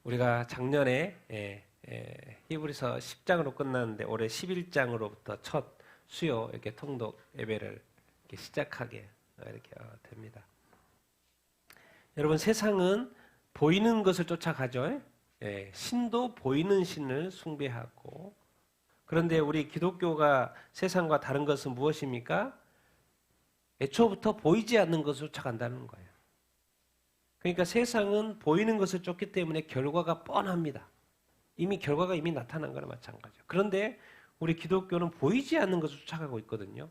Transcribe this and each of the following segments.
우리가 작년에 히브리서 10장으로 끝났는데 올해 11장으로부터 첫 수요 이렇게 통독 예배를 이렇게 시작하게 이렇게 됩니다. 여러분, 세상은 보이는 것을 쫓아가죠. 신도 보이는 신을 숭배하고, 그런데 우리 기독교가 세상과 다른 것은 무엇입니까? 애초부터 보이지 않는 것을 쫓아간다는 거예요. 그러니까 세상은 보이는 것을 쫓기 때문에 결과가 뻔합니다. 결과가 이미 나타난 거나 마찬가지죠. 그런데 우리 기독교는 보이지 않는 것을 쫓아가고 있거든요.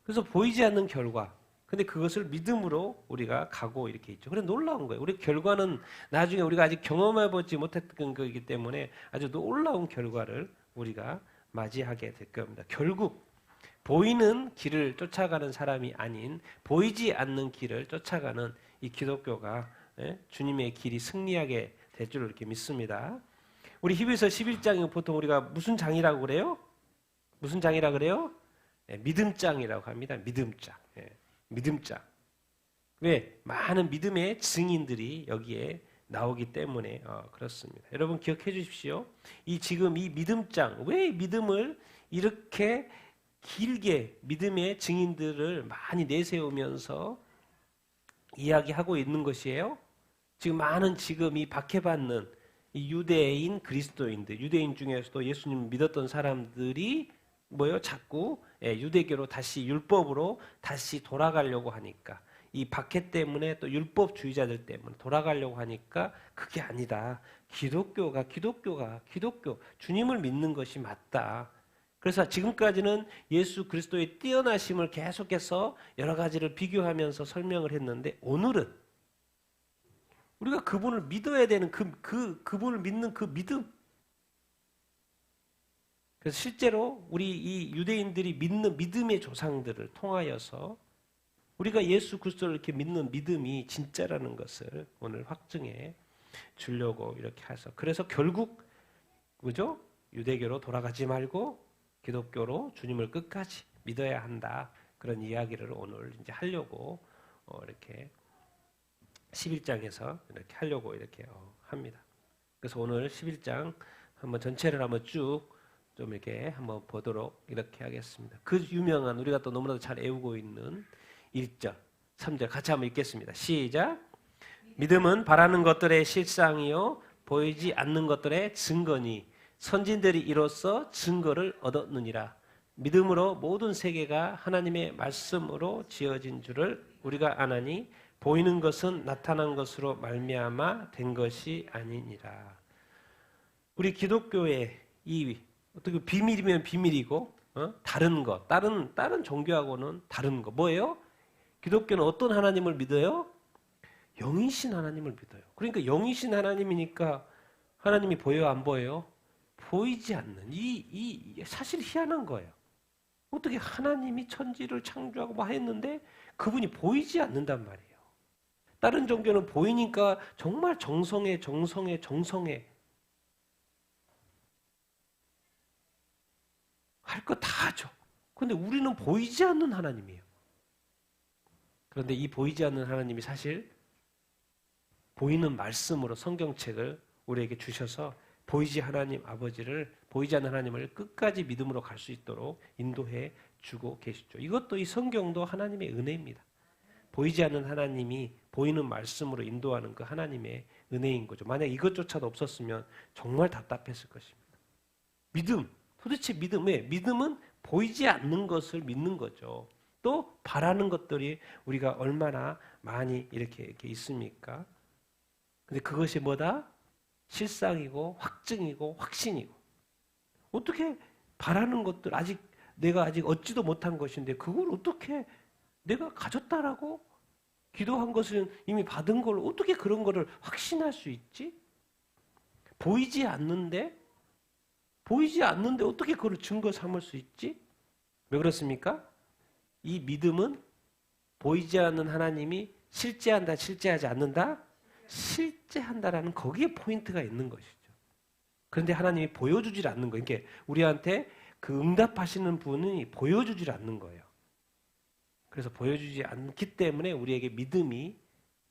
그래서 보이지 않는 결과, 근데 그것을 믿음으로 우리가 가고 이렇게 있죠. 그래 놀라운 거예요. 우리 결과는 나중에 우리가 아직 경험해보지 못했던 거이기 때문에 아주 놀라운 결과를 우리가 맞이하게 될 겁니다. 결국 보이는 길을 쫓아가는 사람이 아닌 보이지 않는 길을 쫓아가는 이 기독교가 주님의 길이 승리하게 될 줄 이렇게 믿습니다. 우리 히브리서 11장이 보통 우리가 무슨 장이라고 그래요? 무슨 장이라고 그래요? 믿음장이라고 합니다. 믿음장. 믿음장. 왜? 많은 믿음의 증인들이 여기에 나오기 때문에 그렇습니다. 여러분 기억해 주십시오. 지금 이 믿음장, 왜 믿음을 이렇게 길게 믿음의 증인들을 많이 내세우면서 이야기하고 있는 것이에요? 지금 많은 이 박해받는 이 유대인 그리스도인들, 유대인 중에서도 예수님을 믿었던 사람들이 자꾸 유대교로 다시 율법으로 다시 돌아가려고 하니까, 이 박해 때문에 또 율법주의자들 때문에 돌아가려고 하니까 그게 아니다. 기독교, 주님을 믿는 것이 맞다. 그래서 지금까지는 예수 그리스도의 뛰어나심을 계속해서 여러 가지를 비교하면서 설명을 했는데, 오늘은 우리가 그분을 믿어야 되는 그분을 믿는 그 믿음. 그래서 실제로 우리 이 유대인들이 믿는 믿음의 조상들을 통하여서 우리가 예수 그리스도를 이렇게 믿는 믿음이 진짜라는 것을 오늘 확증해 주려고 이렇게 해서, 그래서 결국 뭐죠? 유대교로 돌아가지 말고 기독교로 주님을 끝까지 믿어야 한다. 그런 이야기를 오늘 이제 하려고 이렇게 11장에서 이렇게 하려고 이렇게 합니다. 그래서 오늘 11장 한번 전체를 한번 쭉 좀 이렇게 한번 보도록 이렇게 하겠습니다. 그 유명한 우리가 또 너무나도 잘 외우고 있는 1절, 3절 같이 한번 읽겠습니다. 시작. 믿음은 바라는 것들의 실상이요 보이지 않는 것들의 증거니 선진들이 이로써 증거를 얻었느니라. 믿음으로 모든 세계가 하나님의 말씀으로 지어진 줄을 우리가 아나니 보이는 것은 나타난 것으로 말미암아 된 것이 아니니라. 우리 기독교의 어떻게 비밀이면 비밀이고 다른 것, 다른 종교하고는 다른 거 뭐예요? 기독교는 어떤 하나님을 믿어요? 영이신 하나님을 믿어요. 그러니까 영이신 하나님이니까 하나님이 보여요, 안 보여요? 보이지 않는 사실 희한한 거예요. 어떻게 하나님이 천지를 창조하고 뭐 했는데 그분이 보이지 않는단 말이에요. 다른 종교는 보이니까 정말 정성해 할 거 다 하죠. 그런데 우리는 보이지 않는 하나님이에요. 그런데 이 보이지 않는 하나님이 사실 보이는 말씀으로 성경책을 우리에게 주셔서 보이지 않는 하나님을 끝까지 믿음으로 갈 수 있도록 인도해 주고 계시죠. 이것도 이 성경도 하나님의 은혜입니다. 보이지 않는 하나님이 보이는 말씀으로 인도하는 그 하나님의 은혜인 거죠. 만약 이것조차도 없었으면 정말 답답했을 것입니다. 도대체 믿음은 보이지 않는 것을 믿는 거죠. 또 바라는 것들이 우리가 얼마나 많이 이렇게 있습니까? 근데 그것이 뭐다? 실상이고 확증이고 확신이고. 어떻게 바라는 것들 내가 아직 얻지도 못한 것인데 그걸 어떻게 내가 가졌다라고 기도한 것은 이미 받은 걸 어떻게 그런 거를 확신할 수 있지? 보이지 않는데 어떻게 그걸 증거 삼을 수 있지? 왜 그렇습니까? 이 믿음은 보이지 않는 하나님이 실제한다, 실제하지 않는다? 실제한다라는 거기에 포인트가 있는 것이죠. 그런데 하나님이 보여주질 않는 거예요. 그러니까 우리한테 그 응답하시는 분이 보여주질 않는 거예요. 그래서 보여주지 않기 때문에 우리에게 믿음이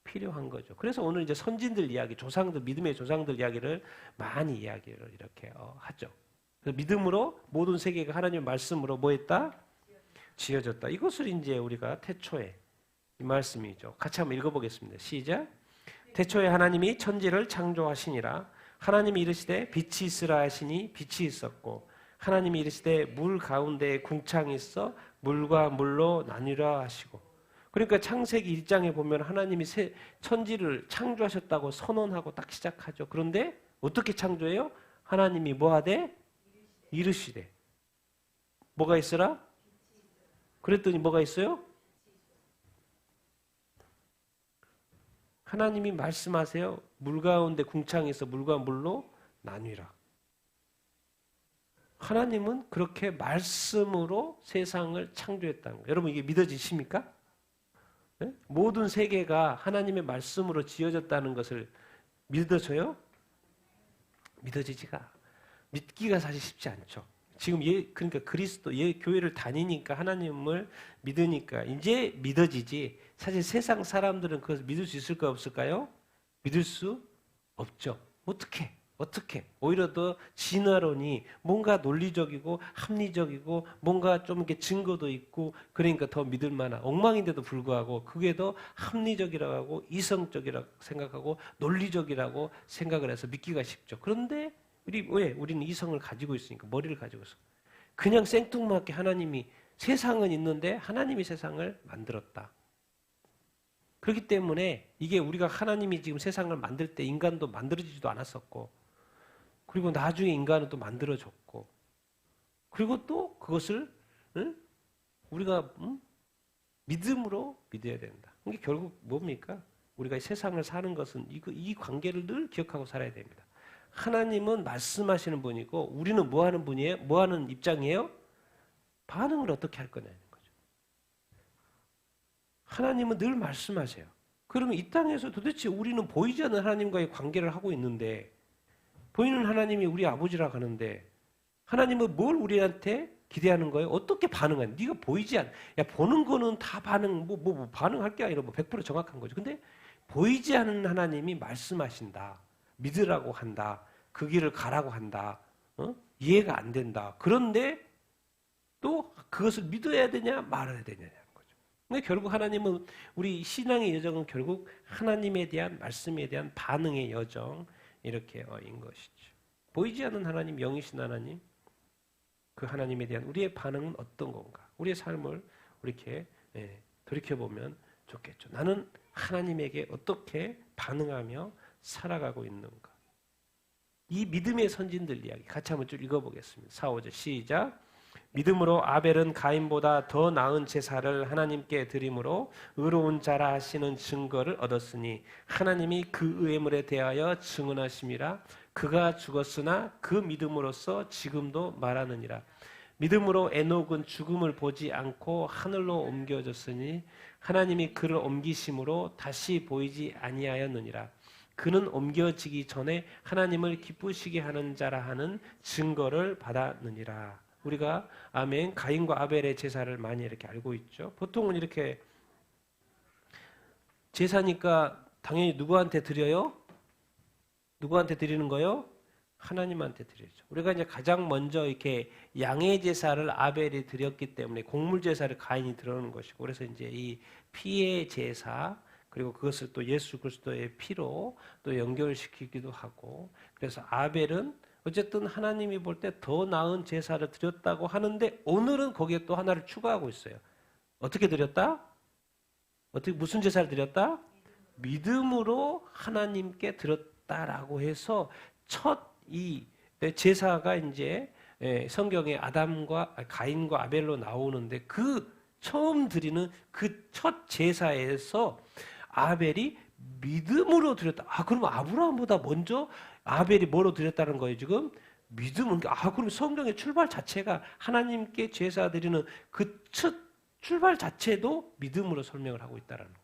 필요한 거죠. 그래서 오늘 이제 선진들 이야기, 조상들, 믿음의 조상들 이야기를 많이 이야기를 이렇게 하죠. 그래서 믿음으로 모든 세계가 하나님의 말씀으로 뭐 했다? 지어졌다. 이것을 이제 우리가 태초에 이 말씀이죠. 같이 한번 읽어보겠습니다. 시작. 태초에 하나님이 천지를 창조하시니라. 하나님이 이르시되 빛이 있으라 하시니 빛이 있었고 하나님이 이르시되 물 가운데에 궁창이 있어 물과 물로 나뉘라 하시고. 그러니까 창세기 1장에 보면 하나님이 천지를 창조하셨다고 선언하고 딱 시작하죠. 그런데 어떻게 창조해요? 하나님이 뭐하되? 이르시되. 뭐가 있으라? 그랬더니 뭐가 있어요? 하나님이 말씀하세요. 물 가운데 궁창이 있어 물과 물로 나뉘라. 하나님은 그렇게 말씀으로 세상을 창조했다는 거예요. 여러분 이게 믿어지십니까? 네? 모든 세계가 하나님의 말씀으로 지어졌다는 것을 믿어져요? 믿어지지가 믿기가 사실 쉽지 않죠. 지금 그러니까 그리스도 교회를 다니니까 하나님을 믿으니까 이제 믿어지지. 사실 세상 사람들은 그것을 믿을 수 있을까 없을까요? 믿을 수 없죠. 어떻게? 오히려 더 진화론이 뭔가 논리적이고 합리적이고 뭔가 좀 이렇게 증거도 있고 그러니까 더 믿을 만한 엉망인데도 불구하고 그게 더 합리적이라고 하고 이성적이라고 생각하고 논리적이라고 생각을 해서 믿기가 쉽죠. 그런데 우리는 이성을 가지고 있으니까 머리를 가지고 있어. 그냥 생뚱맞게 하나님이 세상은 있는데 하나님이 세상을 만들었다. 그렇기 때문에 이게 우리가 하나님이 지금 세상을 만들 때 인간도 만들어지지도 않았었고 그리고 나중에 인간은 또 만들어졌고 그리고 또 그것을 우리가 믿음으로 믿어야 된다. 이게 결국 뭡니까? 우리가 세상을 사는 것은 이 관계를 늘 기억하고 살아야 됩니다. 하나님은 말씀하시는 분이고 우리는 뭐 하는 분이에요? 뭐 하는 입장이에요? 반응을 어떻게 할 거냐는 거죠. 하나님은 늘 말씀하세요. 그러면 이 땅에서 도대체 우리는 보이지 않는 하나님과의 관계를 하고 있는데 보이는 하나님이 우리 아버지라고 하는데 하나님은 뭘 우리한테 기대하는 거예요? 어떻게 반응하냐? 네가 보이지 않. 야 보는 거는 다 반응 뭐 반응할 게 아니라 100% 정확한 거죠. 근데 보이지 않는 하나님이 말씀하신다. 믿으라고 한다. 그 길을 가라고 한다. 이해가 안 된다. 그런데 또 그것을 믿어야 되냐 말아야 되냐는 거죠. 근데 결국 하나님은 우리 신앙의 여정은 결국 하나님에 대한 말씀에 대한 반응의 여정 이렇게 인 것이죠. 보이지 않는 하나님, 영이신 하나님, 그 하나님에 대한 우리의 반응은 어떤 건가? 우리의 삶을 이렇게 돌이켜보면 좋겠죠. 나는 하나님에게 어떻게 반응하며 살아가고 있는가? 이 믿음의 선진들 이야기 같이 한번 쭉 읽어보겠습니다. 4, 5절 시작. 믿음으로 아벨은 가인보다 더 나은 제사를 하나님께 드림으로 의로운 자라 하시는 증거를 얻었으니 하나님이 그 의물에 대하여 증언하심이라. 그가 죽었으나 그 믿음으로써 지금도 말하느니라. 믿음으로 에녹은 죽음을 보지 않고 하늘로 옮겨졌으니 하나님이 그를 옮기심으로 다시 보이지 아니하였느니라. 그는 옮겨지기 전에 하나님을 기쁘시게 하는 자라 하는 증거를 받았느니라. 우리가 아멘 가인과 아벨의 제사를 많이 이렇게 알고 있죠. 보통은 이렇게 제사니까 당연히 누구한테 드려요? 누구한테 드리는 거요? 하나님한테 드리죠. 우리가 이제 가장 먼저 이렇게 양의 제사를 아벨이 드렸기 때문에 곡물 제사를 가인이 드리는 것이고 그래서 이제 이 피의 제사 그리고 그것을 또 예수 그리스도의 피로 또 연결시키기도 하고 그래서 아벨은 어쨌든 하나님이 볼 때 더 나은 제사를 드렸다고 하는데 오늘은 거기에 또 하나를 추가하고 있어요. 어떻게 드렸다? 무슨 제사를 드렸다? 믿음으로 하나님께 드렸다라고 해서 첫 이 제사가 이제 성경에 가인과 아벨로 나오는데 그 처음 드리는 그 첫 제사에서 아벨이 믿음으로 드렸다. 그러면 아브라함보다 먼저 아벨이 뭐로 드렸다는 거예요, 지금? 믿음은, 그럼 성경의 출발 자체가 하나님께 제사 드리는 그 첫 출발 자체도 믿음으로 설명을 하고 있다는 거예요.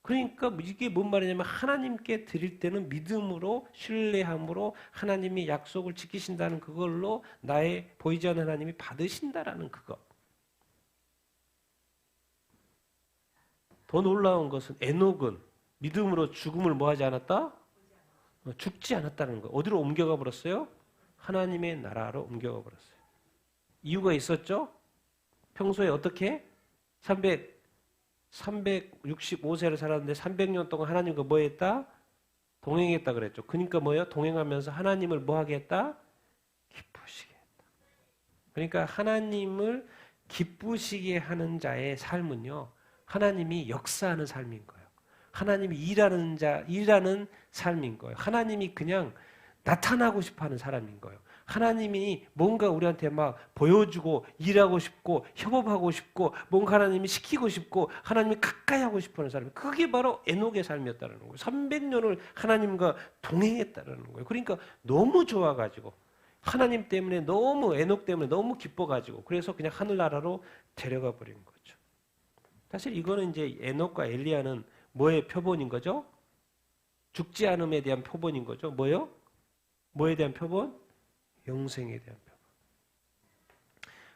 그러니까 이게 뭔 말이냐면 하나님께 드릴 때는 믿음으로 신뢰함으로 하나님이 약속을 지키신다는 그걸로 나의 보이지 않는 하나님이 받으신다라는 그거. 더 놀라운 것은 에녹은 믿음으로 죽음을 뭐 하지 않았다? 죽지 않았다는 거예요. 어디로 옮겨가 버렸어요? 하나님의 나라로 옮겨가 버렸어요. 이유가 있었죠? 평소에 어떻게? 365세를 살았는데 300년 동안 하나님과 뭐 했다? 동행했다 그랬죠. 그러니까 뭐예요? 동행하면서 하나님을 뭐 하게 했다? 기쁘시게 했다. 그러니까 하나님을 기쁘시게 하는 자의 삶은요, 하나님이 역사하는 삶인 거예요. 하나님이 일하는 삶인 거예요. 하나님이 그냥 나타나고 싶어 하는 사람인 거예요. 하나님이 뭔가 우리한테 막 보여주고 일하고 싶고 협업하고 싶고 뭔가 하나님이 시키고 싶고 하나님이 가까이 하고 싶어 하는 사람. 그게 바로 에녹의 삶이었다는 거예요. 300년을 하나님과 동행했다는 거예요. 그러니까 너무 좋아가지고 하나님 때문에 너무 에녹 때문에 너무 기뻐가지고 그래서 그냥 하늘나라로 데려가 버린 거죠. 사실 이거는 이제 에녹과 엘리야는 뭐의 표본인 거죠? 죽지 않음에 대한 표본인 거죠. 뭐요? 뭐에 대한 표본? 영생에 대한 표본.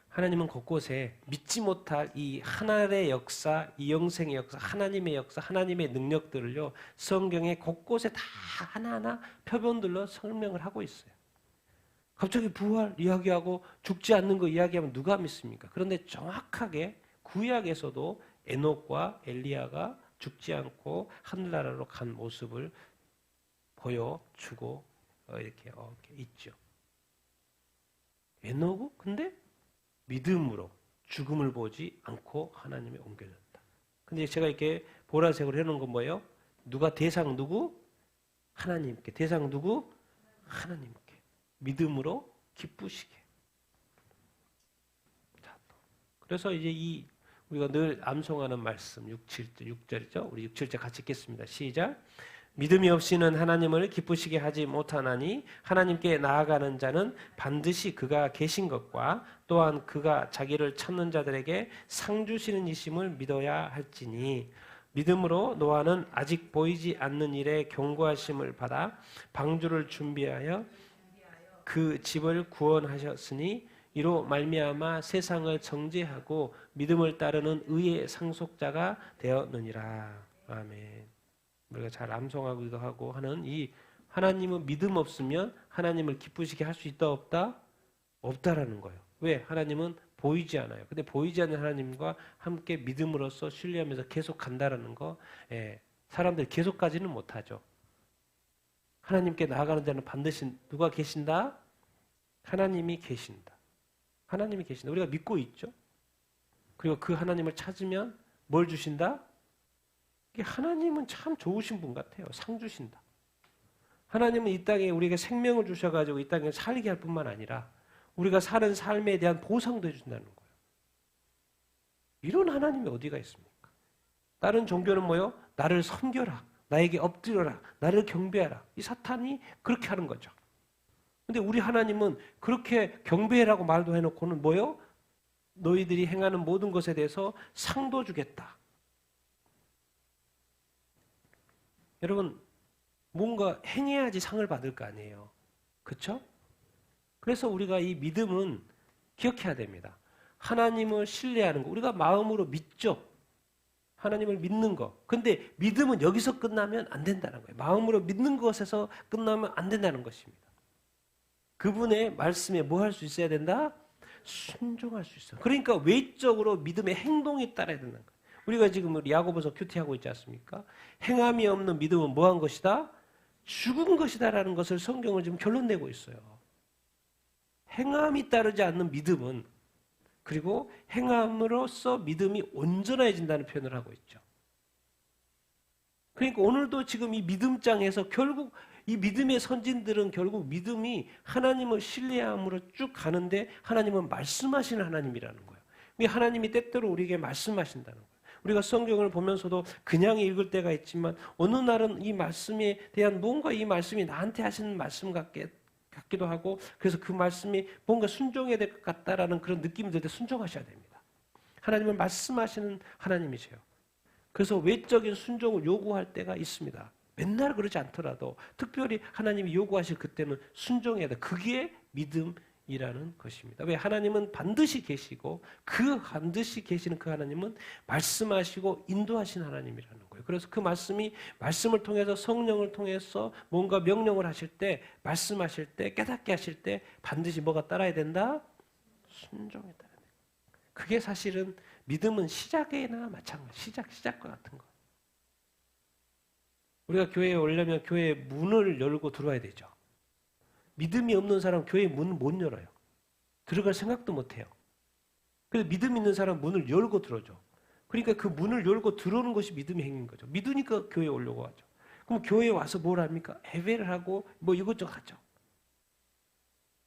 하나님은 곳곳에 믿지 못할 이 하늘의 역사, 이 영생의 역사, 하나님의 역사, 하나님의 능력들을요, 성경에 곳곳에 다 하나하나 표본들로 설명을 하고 있어요. 갑자기 부활 이야기하고 죽지 않는 거 이야기하면 누가 믿습니까? 그런데 정확하게 구약에서도 에녹과 엘리야가 죽지 않고 하늘나라로 간 모습을 보여주고 이렇게 있죠. 에녹은 근데 믿음으로 죽음을 보지 않고 하나님이 옮겨졌다. 근데 제가 이렇게 보라색으로 해놓은 건 뭐예요? 누가 대상 누구? 하나님께. 대상 누구? 하나님께. 믿음으로 기쁘시게. 자, 그래서 이제 우리가 늘 암송하는 말씀 6절이죠. 우리 6절째 같이 읽겠습니다. 시작. 믿음이 없이는 하나님을 기쁘시게 하지 못하나니 하나님께 나아가는 자는 반드시 그가 계신 것과 또한 그가 자기를 찾는 자들에게 상 주시는 이심을 믿어야 할지니 믿음으로 노아는 아직 보이지 않는 일에 경고하심을 받아 방주를 준비하여 그 집을 구원하셨으니 이로 말미암아 세상을 정죄하고 믿음을 따르는 의의 상속자가 되었느니라. 아멘. 우리가 잘 암송하기도 하고 하는 이 하나님은 믿음 없으면 하나님을 기쁘시게 할 수 있다 없다? 없다라는 거예요. 왜? 하나님은 보이지 않아요. 근데 보이지 않는 하나님과 함께 믿음으로써 신뢰하면서 계속 간다라는 거, 사람들이 계속 가지는 못하죠. 하나님께 나아가는 자는 반드시 누가 계신다? 하나님이 계신다. 하나님이 계신다. 우리가 믿고 있죠. 그리고 그 하나님을 찾으면 뭘 주신다? 하나님은 참 좋으신 분 같아요. 상 주신다. 하나님은 이 땅에 우리에게 생명을 주셔가지고 이 땅에 살게 할 뿐만 아니라 우리가 사는 삶에 대한 보상도 해준다는 거예요. 이런 하나님이 어디가 있습니까? 다른 종교는 뭐요? 나를 섬겨라. 나에게 엎드려라. 나를 경배하라. 이 사탄이 그렇게 하는 거죠. 근데 우리 하나님은 그렇게 경배라고 말도 해놓고는 뭐요? 너희들이 행하는 모든 것에 대해서 상도 주겠다. 여러분, 뭔가 행해야지 상을 받을 거 아니에요. 그렇죠? 그래서 우리가 이 믿음은 기억해야 됩니다. 하나님을 신뢰하는 거. 우리가 마음으로 믿죠. 하나님을 믿는 거. 근데 믿음은 여기서 끝나면 안 된다는 거예요. 마음으로 믿는 것에서 끝나면 안 된다는 것입니다. 그분의 말씀에 뭐 할 수 있어야 된다? 순종할 수 있어요. 그러니까 외적으로 믿음의 행동이 따라야 된다는 거예요. 우리가 지금 야고보서 큐티하고 있지 않습니까? 행함이 없는 믿음은 뭐한 것이다? 죽은 것이다라는 것을 성경을 지금 결론 내고 있어요. 행함이 따르지 않는 믿음은 그리고 행함으로써 믿음이 온전해진다는 표현을 하고 있죠. 그러니까 오늘도 지금 이 믿음장에서 결국 이 믿음의 선진들은 결국 믿음이 하나님을 신뢰함으로 쭉 가는데 하나님은 말씀하시는 하나님이라는 거예요. 하나님이 때때로 우리에게 말씀하신다는 거예요. 우리가 성경을 보면서도 그냥 읽을 때가 있지만 어느 날은 이 말씀에 대한 뭔가 이 말씀이 나한테 하시는 말씀 같기도 하고 그래서 그 말씀이 뭔가 순종해야 될 것 같다라는 그런 느낌이 들 때 순종하셔야 됩니다. 하나님은 말씀하시는 하나님이세요. 그래서 외적인 순종을 요구할 때가 있습니다. 맨날 그러지 않더라도 특별히 하나님이 요구하실 그때는 순종해야 돼. 그게 믿음의 이라는 것입니다. 왜? 하나님은 반드시 계시고 그 반드시 계시는 그 하나님은 말씀하시고 인도하신 하나님이라는 거예요. 그래서 그 말씀을 통해서 성령을 통해서 뭔가 명령을 하실 때 말씀하실 때 깨닫게 하실 때 반드시 뭐가 따라야 된다? 순종에 따라야 된다. 그게 사실은 믿음은 시작이나 마찬가지. 시작과 같은 거. 우리가 교회에 오려면 교회의 문을 열고 들어와야 되죠. 믿음이 없는 사람 교회 문 못 열어요. 들어갈 생각도 못 해요. 그래서 믿음 있는 사람 문을 열고 들어오죠. 그러니까 그 문을 열고 들어오는 것이 믿음의 행위인 거죠. 믿으니까 교회에 오려고 하죠. 그럼 교회에 와서 뭘 합니까? 예배를 하고 뭐 이것저것 하죠.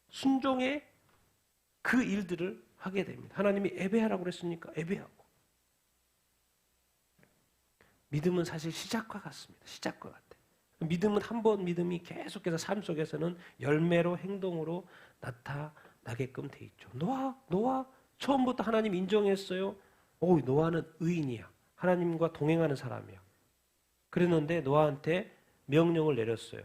순종의 그 일들을 하게 됩니다. 하나님이 예배하라고 그랬으니까 예배하고. 믿음은 사실 시작과 같습니다. 시작과 같아요. 믿음은 한 번 믿음이 계속해서 삶 속에서는 열매로 행동으로 나타나게끔 돼 있죠. 노아 처음부터 하나님 인정했어요. 노아는 의인이야. 하나님과 동행하는 사람이야. 그랬는데 노아한테 명령을 내렸어요.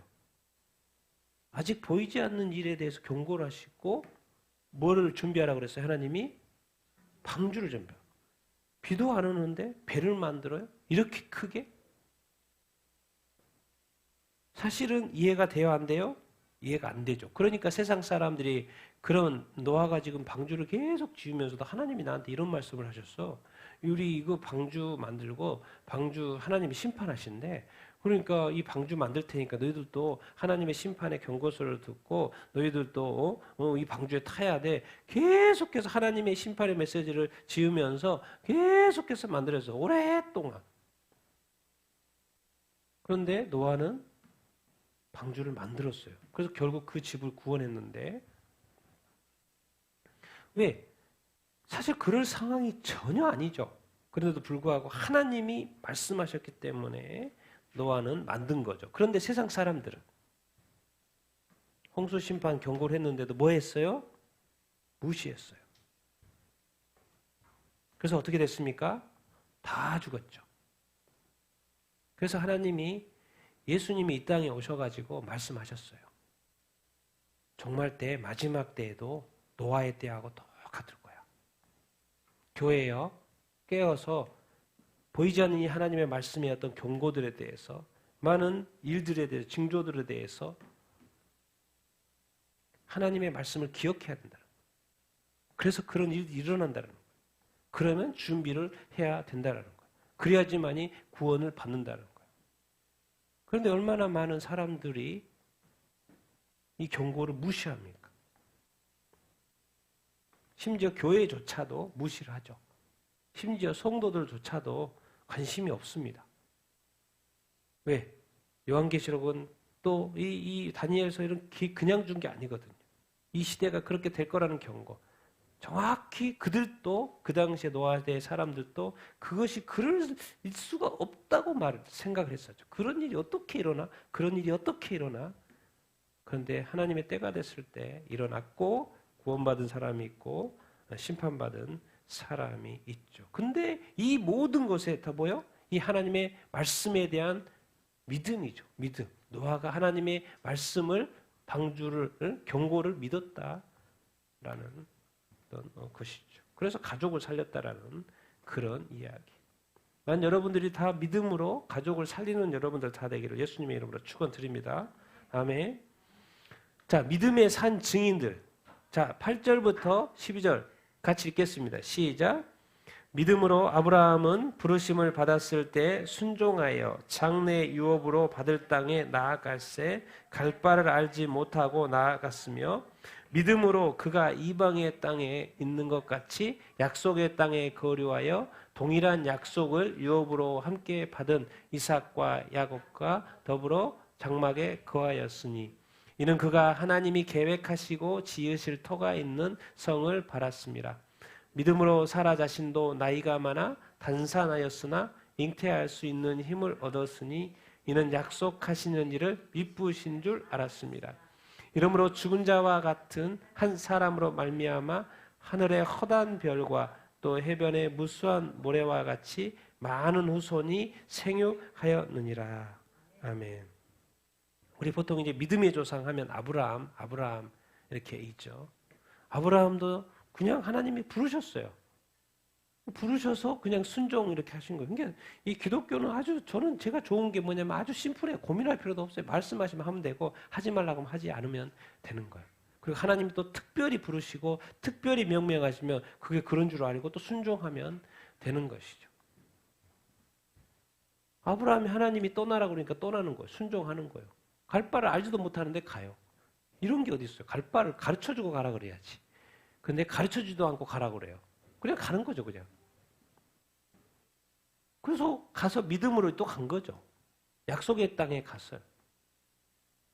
아직 보이지 않는 일에 대해서 경고를 하시고 뭐를 준비하라고 그랬어요? 하나님이 방주를 준비하라고. 비도 안 오는데 배를 만들어요? 이렇게 크게? 사실은 이해가 돼요, 안 돼요? 이해가 안 되죠. 그러니까 세상 사람들이 그런 노아가 지금 방주를 계속 지으면서도 하나님이 나한테 이런 말씀을 하셨어. 우리 이거 방주 만들고 방주 하나님이 심판하신대. 그러니까 이 방주 만들 테니까 너희들도 하나님의 심판의 경고서를 듣고 너희들도 이 방주에 타야 돼. 계속해서 하나님의 심판의 메시지를 지으면서 계속해서 만들어서 오랫동안. 그런데 노아는 방주를 만들었어요. 그래서 결국 그 집을 구원했는데 왜? 사실 그럴 상황이 전혀 아니죠. 그런데도 불구하고 하나님이 말씀하셨기 때문에 노아는 만든 거죠. 그런데 세상 사람들은 홍수 심판 경고를 했는데도 뭐 했어요? 무시했어요. 그래서 어떻게 됐습니까? 다 죽었죠. 그래서 하나님이 예수님이 이 땅에 오셔가지고 말씀하셨어요. 종말 때 마지막 때에도 노아의 때하고 똑같을 거야. 교회요 깨어서 보이지 않는 이 하나님의 말씀의 어떤 경고들에 대해서 많은 일들에 대해서 징조들에 대해서 하나님의 말씀을 기억해야 된다. 그래서 그런 일이 일어난다는 거예요. 그러면 준비를 해야 된다는 거예요. 그래야지만이 구원을 받는다는 거예요. 그런데 얼마나 많은 사람들이 이 경고를 무시합니까? 심지어 교회조차도 무시를 하죠. 심지어 성도들조차도 관심이 없습니다. 왜? 요한계시록은 또 이 다니엘서 이런 그냥 준 게 아니거든요. 이 시대가 그렇게 될 거라는 경고. 정확히 그들도 그 당시에 노아의 사람들도 그것이 그럴 수가 없다고 생각을 했었죠. 그런 일이 어떻게 일어나? 그런 일이 어떻게 일어나? 그런데 하나님의 때가 됐을 때 일어났고 구원받은 사람이 있고 심판받은 사람이 있죠. 근데 이 모든 것에 다 뭐요? 이 하나님의 말씀에 대한 믿음이죠. 믿음. 노아가 하나님의 말씀을 방주를 경고를 믿었다라는 것이죠. 그래서 가족을 살렸다라는 그런 이야기. 난 여러분들이 다 믿음으로 가족을 살리는 여러분들 다 되기를 예수님의 이름으로 축원드립니다. 아멘. 자, 믿음의 산 증인들. 자, 8절부터 12절 같이 읽겠습니다. 시작. 믿음으로 아브라함은 부르심을 받았을 때 순종하여 장래 유업으로 받을 땅에 나아갈새 갈 바를 알지 못하고 나아갔으며 믿음으로 그가 이방의 땅에 있는 것 같이 약속의 땅에 거류하여 동일한 약속을 유업으로 함께 받은 이삭과 야곱과 더불어 장막에 거하였으니 이는 그가 하나님이 계획하시고 지으실 터가 있는 성을 바랐습니다. 믿음으로 사라 자신도 나이가 많아 단산하였으나 잉태할 수 있는 힘을 얻었으니 이는 약속하시는 일을 미쁘신 줄 알았습니다. 이러므로 죽은 자와 같은 한 사람으로 말미암아 하늘의 허다한 별과 또 해변의 무수한 모래와 같이 많은 후손이 생육하였느니라. 아멘. 우리 보통 이제 믿음의 조상 하면 아브라함 이렇게 있죠. 아브라함도 그냥 하나님이 부르셨어요. 부르셔서 그냥 순종 이렇게 하신 거예요. 그러니까 이 기독교는 아주 저는 제가 좋은 게 뭐냐면 아주 심플해요. 고민할 필요도 없어요. 말씀하시면 하면 되고 하지 말라고 하면 하지 않으면 되는 거예요. 그리고 하나님이 또 특별히 부르시고 특별히 명령하시면 그게 그런 줄 알고 또 순종하면 되는 것이죠. 아브라함이 하나님이 떠나라고 그러니까 떠나는 거예요. 순종하는 거예요. 갈 바를 알지도 못하는데 가요. 이런 게 어디 있어요. 갈 바를 가르쳐주고 가라 그래야지. 근데 가르쳐주지도 않고 가라 그래요. 그냥 가는 거죠, 그냥. 그래서 가서 믿음으로 또 간 거죠. 약속의 땅에 갔어요.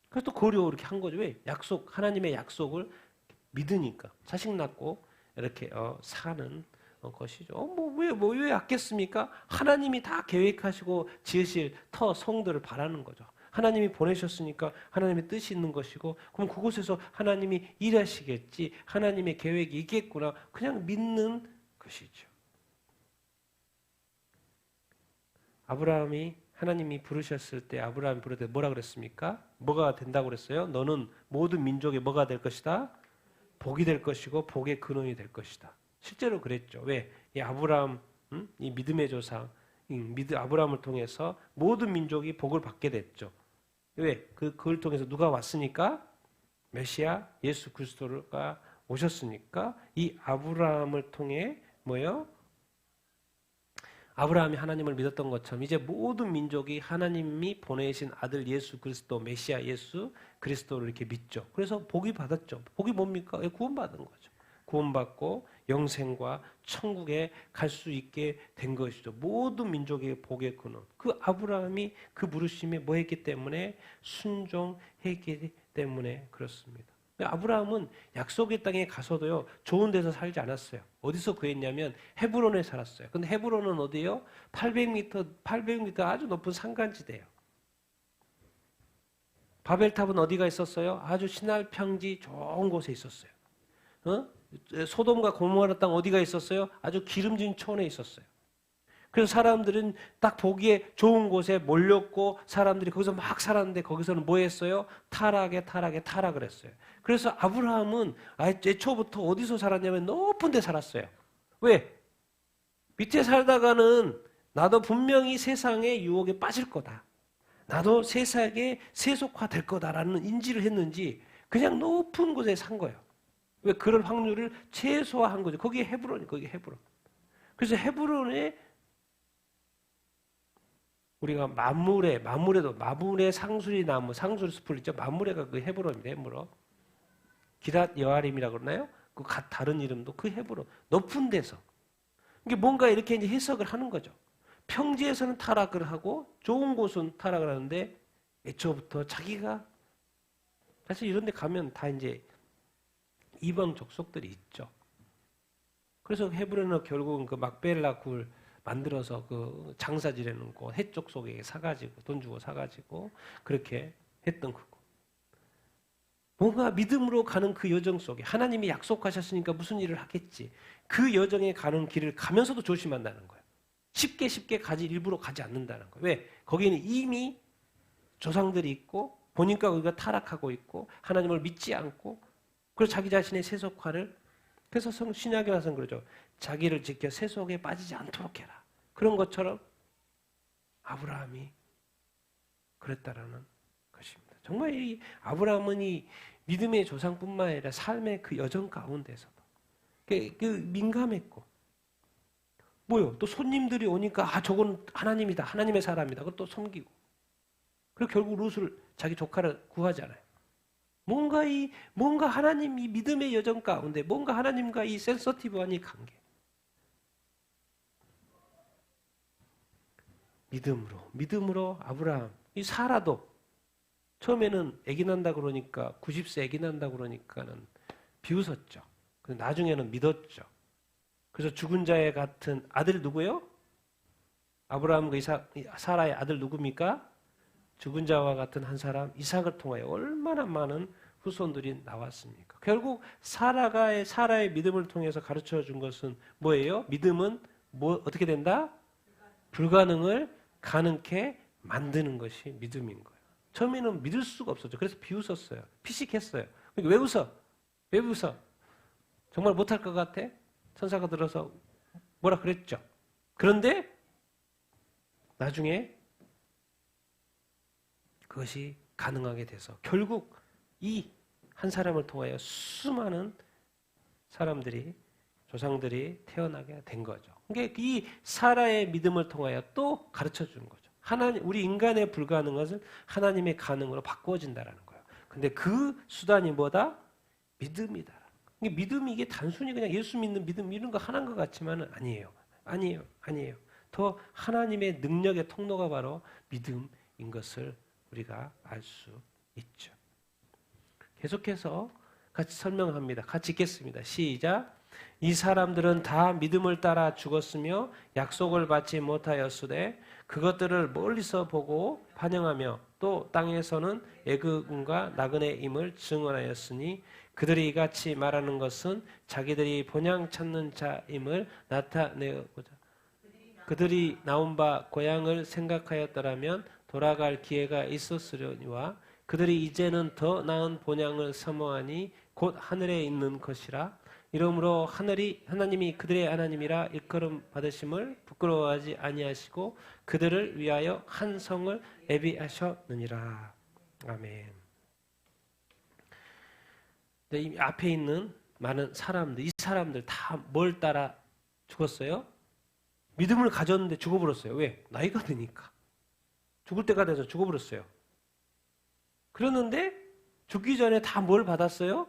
그래서 또 거려 이렇게 한 거죠. 왜? 하나님의 약속을 믿으니까. 자식 낳고 이렇게 사는 것이죠. 왜 아꼈습니까? 하나님이 다 계획하시고 지으실 성들을 바라는 거죠. 하나님이 보내셨으니까 하나님의 뜻이 있는 것이고, 그럼 그곳에서 하나님이 일하시겠지. 하나님의 계획이 있겠구나. 그냥 믿는 것이죠. 아브라함이 하나님이 부르셨을 때 아브라함이 부를 때 뭐라 그랬습니까? 뭐가 된다고 그랬어요? 너는 모든 민족의 뭐가 될 것이다? 복이 될 것이고 복의 근원이 될 것이다. 실제로 그랬죠. 왜? 이 아브라함, 이 믿음의 조상, 아브라함을 통해서 모든 민족이 복을 받게 됐죠. 왜? 그걸 통해서 누가 왔으니까? 메시아 예수 그리스도가 오셨으니까 이 아브라함을 통해 뭐예요? 아브라함이 하나님을 믿었던 것처럼 이제 모든 민족이 하나님이 보내신 아들 예수 그리스도, 메시아 예수 그리스도를 이렇게 믿죠. 그래서 복이 받았죠. 복이 뭡니까? 구원받은 거죠. 구원받고 영생과 천국에 갈 수 있게 된 것이죠. 모든 민족의 복의 근원. 그 아브라함이 그 부르심에 뭐 했기 때문에? 순종했기 때문에 그렇습니다. 아브라함은 약속의 땅에 가서도요, 좋은 데서 살지 않았어요. 어디서 구했냐면 헤브론에 살았어요. 근데 헤브론은 어디예요? 800m 아주 높은 산간지대예요. 바벨탑은 어디가 있었어요? 아주 신할 평지 좋은 곳에 있었어요. 소돔과 고모라 땅 어디가 있었어요? 아주 기름진 촌에 있었어요. 그래서 사람들은 딱 보기에 좋은 곳에 몰렸고 사람들이 거기서 막 살았는데 거기서는 뭐 했어요? 타락을 했어요. 그래서 아브라함은 애초부터 어디서 살았냐면 높은 데 살았어요. 왜? 밑에 살다가는 나도 분명히 세상의 유혹에 빠질 거다. 나도 세상에 세속화될 거다라는 인지를 했는지 그냥 높은 곳에 산 거예요. 왜? 그럴 확률을 최소화한 거죠. 거기 헤브론. 그래서 헤브론에 우리가 마물의 상수리 나무, 상수리 숲을 있죠. 마물에가 그 헤브론입니다. 헤브론. 기랏 여아림이라고 그러나요? 그 다른 이름도 그 헤브론. 높은 데서. 이게 뭔가 이렇게 이제 해석을 하는 거죠. 평지에서는 타락을 하고 좋은 곳은 타락을 하는데 애초부터 자기가 사실 이런 데 가면 다 이제 이방 족속들이 있죠. 그래서 헤브론은 결국은 그 막벨라 굴 만들어서 그 장사 지내는 곳 해쪽 속에 사가지고 돈 주고 사가지고 그렇게 했던 거고. 뭔가 믿음으로 가는 그 여정 속에 하나님이 약속하셨으니까 무슨 일을 하겠지. 그 여정에 가는 길을 가면서도 조심한다는 거예요. 쉽게 일부러 가지 않는다는 거예요. 왜? 거기는 이미 조상들이 있고 보니까 우리가 타락하고 있고 하나님을 믿지 않고 그래서 자기 자신의 세속화를 그래서 신약에 와서는 그러죠. 자기를 지켜 세속에 빠지지 않도록 해라. 그런 것처럼 아브라함이 그랬다라는 것입니다. 정말 이 아브라함은 이 믿음의 조상뿐만 아니라 삶의 그 여정 가운데서도 그 민감했고 뭐요? 또 손님들이 오니까 저건 하나님이다. 하나님의 사람이다. 그걸 또 섬기고 그리고 결국 룻을 자기 조카를 구하잖아요. 뭔가 하나님 이 믿음의 여정 가운데 뭔가 하나님과 이 센서티브한 이 관계 믿음으로 아브라함 이 사라도 처음에는 아기 난다 그러니까 90세 아기 난다 그러니까는 비웃었죠. 근데 나중에는 믿었죠. 그래서 죽은 자의 같은 아들 누구예요? 아브라함과 사라의 아들 누굽니까? 죽은 자와 같은 한 사람 이삭을 통하여 얼마나 많은 후손들이 나왔습니까? 결국 사라의 믿음을 통해서 가르쳐 준 것은 뭐예요? 믿음은 어떻게 된다? 불가능을 가능케 만드는 것이 믿음인 거예요. 처음에는 믿을 수가 없었죠. 그래서 비웃었어요. 피식했어요. 왜 웃어? 정말 못할 것 같아? 천사가 들어서 뭐라 그랬죠. 그런데 나중에 그것이 가능하게 돼서 결국 이 한 사람을 통하여 수많은 사람들이, 조상들이 태어나게 된 거죠. 그러니까 이 사라의 믿음을 통하여 또 가르쳐 주는 거죠. 하나님, 우리 인간의 불가능한 것을 하나님의 가능으로 바꾸어진다라는 거예요. 근데 그 수단이 뭐다? 믿음이다. 믿음이 이게 단순히 그냥 예수 믿는 믿음 이런 거 하나인 것 같지만은 아니에요. 아니에요. 더 하나님의 능력의 통로가 바로 믿음인 것을 우리가 알 수 있죠. 계속해서 같이 설명합니다. 같이 읽겠습니다. 시작. 이 사람들은 다 믿음을 따라 죽었으며 약속을 받지 못하였으되 그것들을 멀리서 보고 반영하며 또 땅에서는 애굽과 나그네 임을 증언하였으니 그들이 이같이 말하는 것은 자기들이 본향 찾는 자임을 나타내고자 그들이 나온 바 고향을 생각하였더라면 돌아갈 기회가 있었으려니와 그들이 이제는 더 나은 본향을 사모하니 곧 하늘에 있는 것이라. 이러므로 하나님이 그들의 하나님이라 일컬음 받으심을 부끄러워하지 아니하시고 그들을 위하여 한 성을 예비하셨느니라. 아멘. 이 앞에 있는 많은 사람들, 이 사람들 다 뭘 따라 죽었어요? 믿음을 가졌는데 죽어버렸어요. 왜? 나이가 드니까. 죽을 때가 돼서 죽어버렸어요. 그러는데 죽기 전에 다 뭘 받았어요?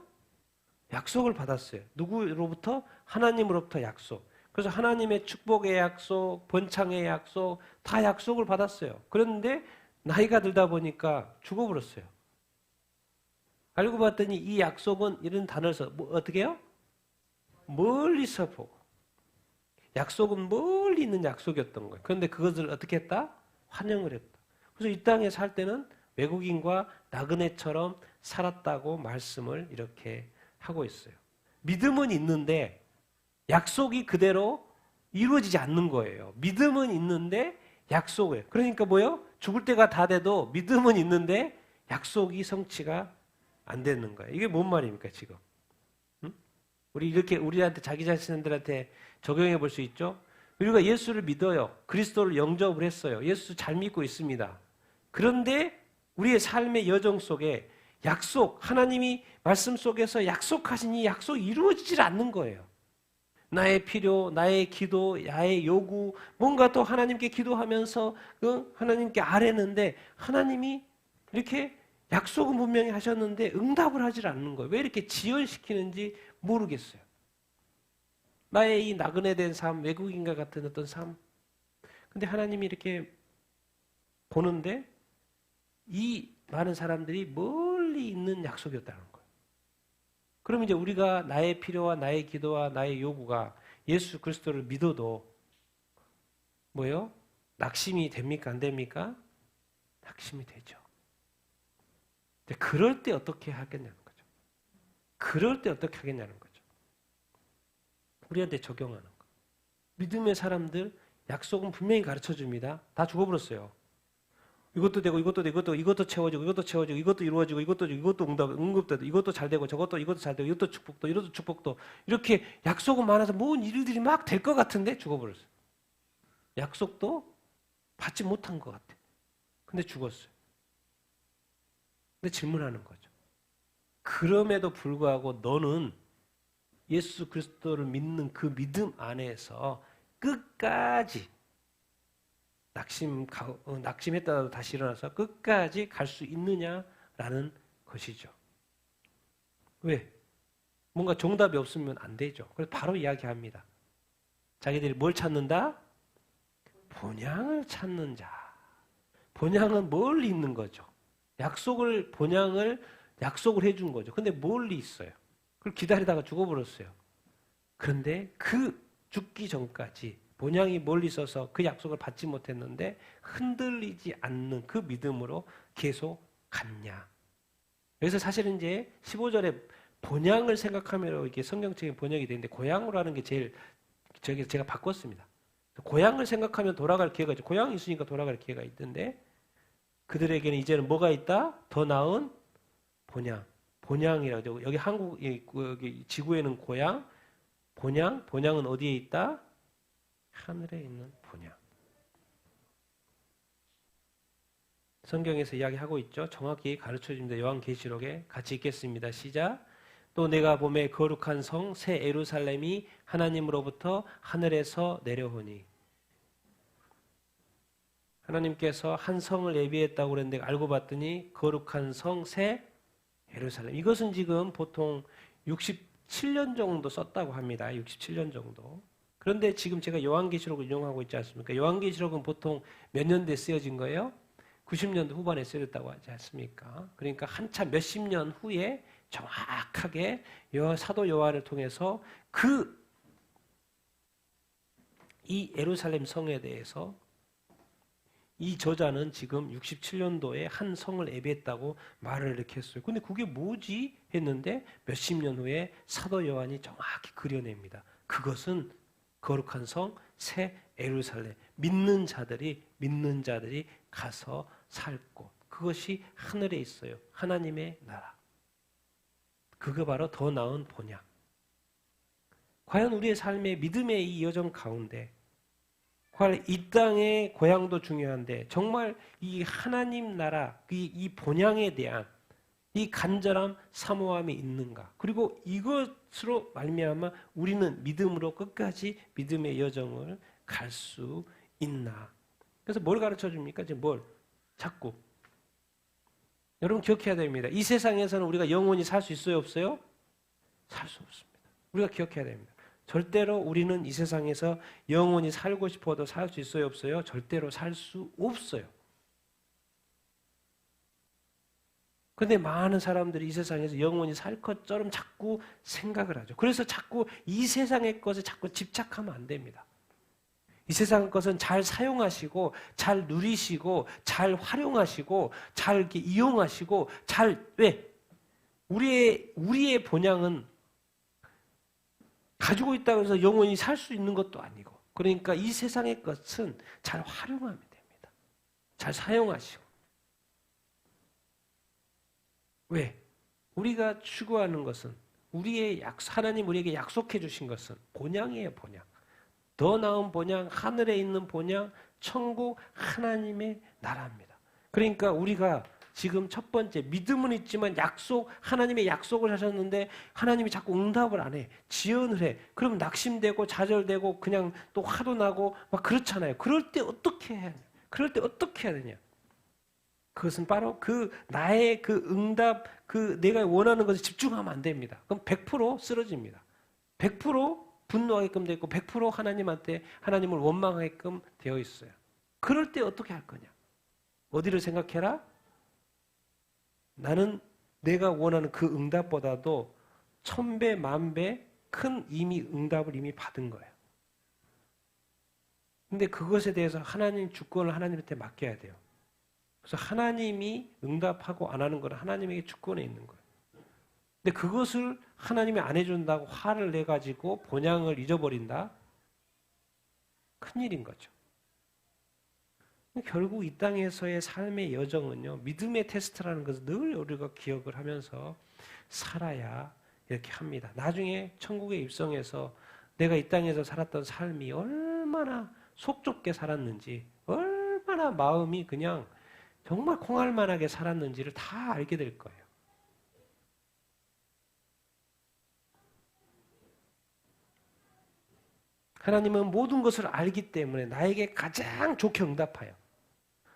약속을 받았어요. 누구로부터? 하나님으로부터 약속. 그래서 하나님의 축복의 약속, 번창의 약속, 다 약속을 받았어요. 그런데 나이가 들다 보니까 죽어버렸어요. 알고 봤더니 이 약속은 이런 단어를 써. 어떻게 해요? 멀리서 보고. 약속은 멀리 있는 약속이었던 거예요. 그런데 그것을 어떻게 했다? 환영을 했다. 그래서 이 땅에 살 때는 외국인과 나그네처럼 살았다고 말씀을 이렇게 하고 있어요. 믿음은 있는데 약속이 그대로 이루어지지 않는 거예요. 믿음은 있는데 약속을. 그러니까 뭐예요? 죽을 때가 다 돼도 믿음은 있는데 약속이 성취가 안 되는 거예요. 이게 뭔 말입니까, 지금? 응? 우리 이렇게 우리한테 자기 자신들한테 적용해 볼 수 있죠? 우리가 예수를 믿어요. 그리스도를 영접을 했어요. 예수 잘 믿고 있습니다. 그런데 우리의 삶의 여정 속에 약속, 하나님이 말씀 속에서 약속하신 이 약속이 이루어지질 않는 거예요. 나의 필요, 나의 기도, 나의 요구, 뭔가 또 하나님께 기도하면서 하나님께 아뢰는데 하나님이 이렇게 약속은 분명히 하셨는데 응답을 하질 않는 거예요. 왜 이렇게 지연시키는지 모르겠어요. 나의 이 나그네된 삶, 외국인과 같은 어떤 삶. 근데 하나님이 이렇게 보는데 이 많은 사람들이 멀리 있는 약속이었다는 거예요. 그럼 이제 우리가 나의 필요와 나의 기도와 나의 요구가 예수 그리스도를 믿어도 뭐예요? 낙심이 됩니까? 안 됩니까? 낙심이 되죠. 근데 그럴 때 어떻게 하겠냐는 거죠. 그럴 때 어떻게 하겠냐는 거죠. 우리한테 적용하는 거. 믿음의 사람들 약속은 분명히 가르쳐 줍니다. 다 죽어버렸어요. 이것도 되고 이것도 채워지고 이것도 이루어지고 이것도 응급되고 이것도 잘 되고 이것도 잘 되고 이것도 축복도 이렇게 약속은 많아서 모든 일들이 막 될 것 같은데 죽어버렸어요. 약속도 받지 못한 것 같아. 근데 죽었어요. 근데 질문하는 거죠. 그럼에도 불구하고 너는 예수 그리스도를 믿는 그 믿음 안에서 끝까지 낙심했다가도 다시 일어나서 끝까지 갈 수 있느냐라는 것이죠. 왜? 뭔가 정답이 없으면 안 되죠. 그래서 바로 이야기합니다. 자기들이 뭘 찾는다? 본향을 찾는 자. 본향은 멀리 있는 거죠. 약속을 해준 거죠. 근데 멀리 있어요. 그걸 기다리다가 죽어버렸어요. 그런데 그 죽기 전까지 본향이 멀리 있어서 그 약속을 받지 못했는데 흔들리지 않는 그 믿음으로 계속 갔냐. 그래서 사실은 이제 15절에 본향을 생각하면 이렇게 성경책에 번역이 되는데 고향으로 하는 게 제일 제가 바꿨습니다. 고향을 생각하면 돌아갈 기회가 있죠. 고향이 있으니까 돌아갈 기회가 있던데 그들에게는 이제는 뭐가 있다? 더 나은 본향. 본향이라고 여기 한국 여기 지구에는 고향, 본향? 본향은 어디에 있다? 하늘에 있는 본향. 성경에서 이야기하고 있죠. 정확히 가르쳐줍니다. 요한계시록에 같이 읽겠습니다. 시작. 또 내가 보매 거룩한 성 새 예루살렘이 하나님으로부터 하늘에서 내려오니. 하나님께서 한 성을 예비했다고 그랬는데 알고 봤더니 거룩한 성 새 예루살렘. 이것은 지금 보통 67년 정도 썼다고 합니다. 67년 정도. 그런데 지금 제가 요한계시록을 인용하고 있지 않습니까? 요한계시록은 보통 몇 년대에 쓰여진 거예요? 90년대 후반에 쓰였다고 하지 않습니까? 그러니까 한참 몇십 년 후에 정확하게 사도 요한을 통해서 이 예루살렘 성에 대해서 이 저자는 지금 67년도에 한 성을 예배했다고 말을 이렇게 했어요. 근데 그게 뭐지? 했는데 몇십 년 후에 사도 요한이 정확히 그려냅니다. 그것은 거룩한 성, 새 예루살렘. 믿는 자들이 가서 살 곳. 그것이 하늘에 있어요. 하나님의 나라. 그거 바로 더 나은 본향. 과연 우리의 삶의 믿음의 이 여정 가운데 과연 이 땅의 고향도 중요한데 정말 이 하나님 나라, 이 본향에 대한 이 간절함, 사모함이 있는가? 그리고 이것으로 말미암아 우리는 믿음으로 끝까지 믿음의 여정을 갈 수 있나? 그래서 뭘 가르쳐 줍니까? 지금 뭘? 자꾸. 여러분 기억해야 됩니다. 이 세상에서는 우리가 영원히 살 수 있어요, 없어요? 살 수 없습니다. 우리가 기억해야 됩니다. 절대로 우리는 이 세상에서 영원히 살고 싶어도 살 수 있어요, 없어요? 절대로 살 수 없어요. 그런데 많은 사람들이 이 세상에서 영원히 살 것처럼 자꾸 생각을 하죠. 그래서 자꾸 이 세상의 것에 자꾸 집착하면 안 됩니다. 이 세상의 것은 잘 사용하시고 잘 누리시고 잘 활용하시고 잘 이렇게 이용하시고 왜? 우리의 본향은 가지고 있다고 해서 영원히 살 수 있는 것도 아니고 그러니까 이 세상의 것은 잘 활용하면 됩니다. 잘 사용하시고 왜? 우리가 추구하는 것은 하나님 우리에게 약속해 주신 것은 본향이에요, 본향. 더 나은 본향, 하늘에 있는 본향, 천국 하나님의 나라입니다. 그러니까 우리가 지금 첫 번째 믿음은 있지만 하나님의 약속을 하셨는데 하나님이 자꾸 응답을 안 해. 지연을 해. 그럼 낙심되고 좌절되고 그냥 또 화도 나고 막 그렇잖아요. 그럴 때 어떻게 해야 되냐? 그것은 바로 나의 응답, 내가 원하는 것에 집중하면 안 됩니다. 그럼 100% 쓰러집니다. 100% 분노하게끔 되어 있고 100% 하나님을 원망하게끔 되어 있어요. 그럴 때 어떻게 할 거냐? 어디를 생각해라? 나는 내가 원하는 그 응답보다도 1000배, 10,000배 큰 응답을 이미 받은 거예요. 근데 그것에 대해서 하나님 주권을 하나님한테 맡겨야 돼요. 그래서 하나님이 응답하고 안 하는 건 하나님에게 주권에 있는 거예요. 근데 그것을 하나님이 안 해준다고 화를 내가지고 본향을 잊어버린다? 큰일인 거죠. 결국 이 땅에서의 삶의 여정은요, 믿음의 테스트라는 것을 늘 우리가 기억을 하면서 살아야 이렇게 합니다. 나중에 천국에 입성해서 내가 이 땅에서 살았던 삶이 얼마나 속 좁게 살았는지, 얼마나 마음이 그냥 정말 콩알만하게 살았는지를 다 알게 될 거예요. 하나님은 모든 것을 알기 때문에 나에게 가장 좋게 응답해요.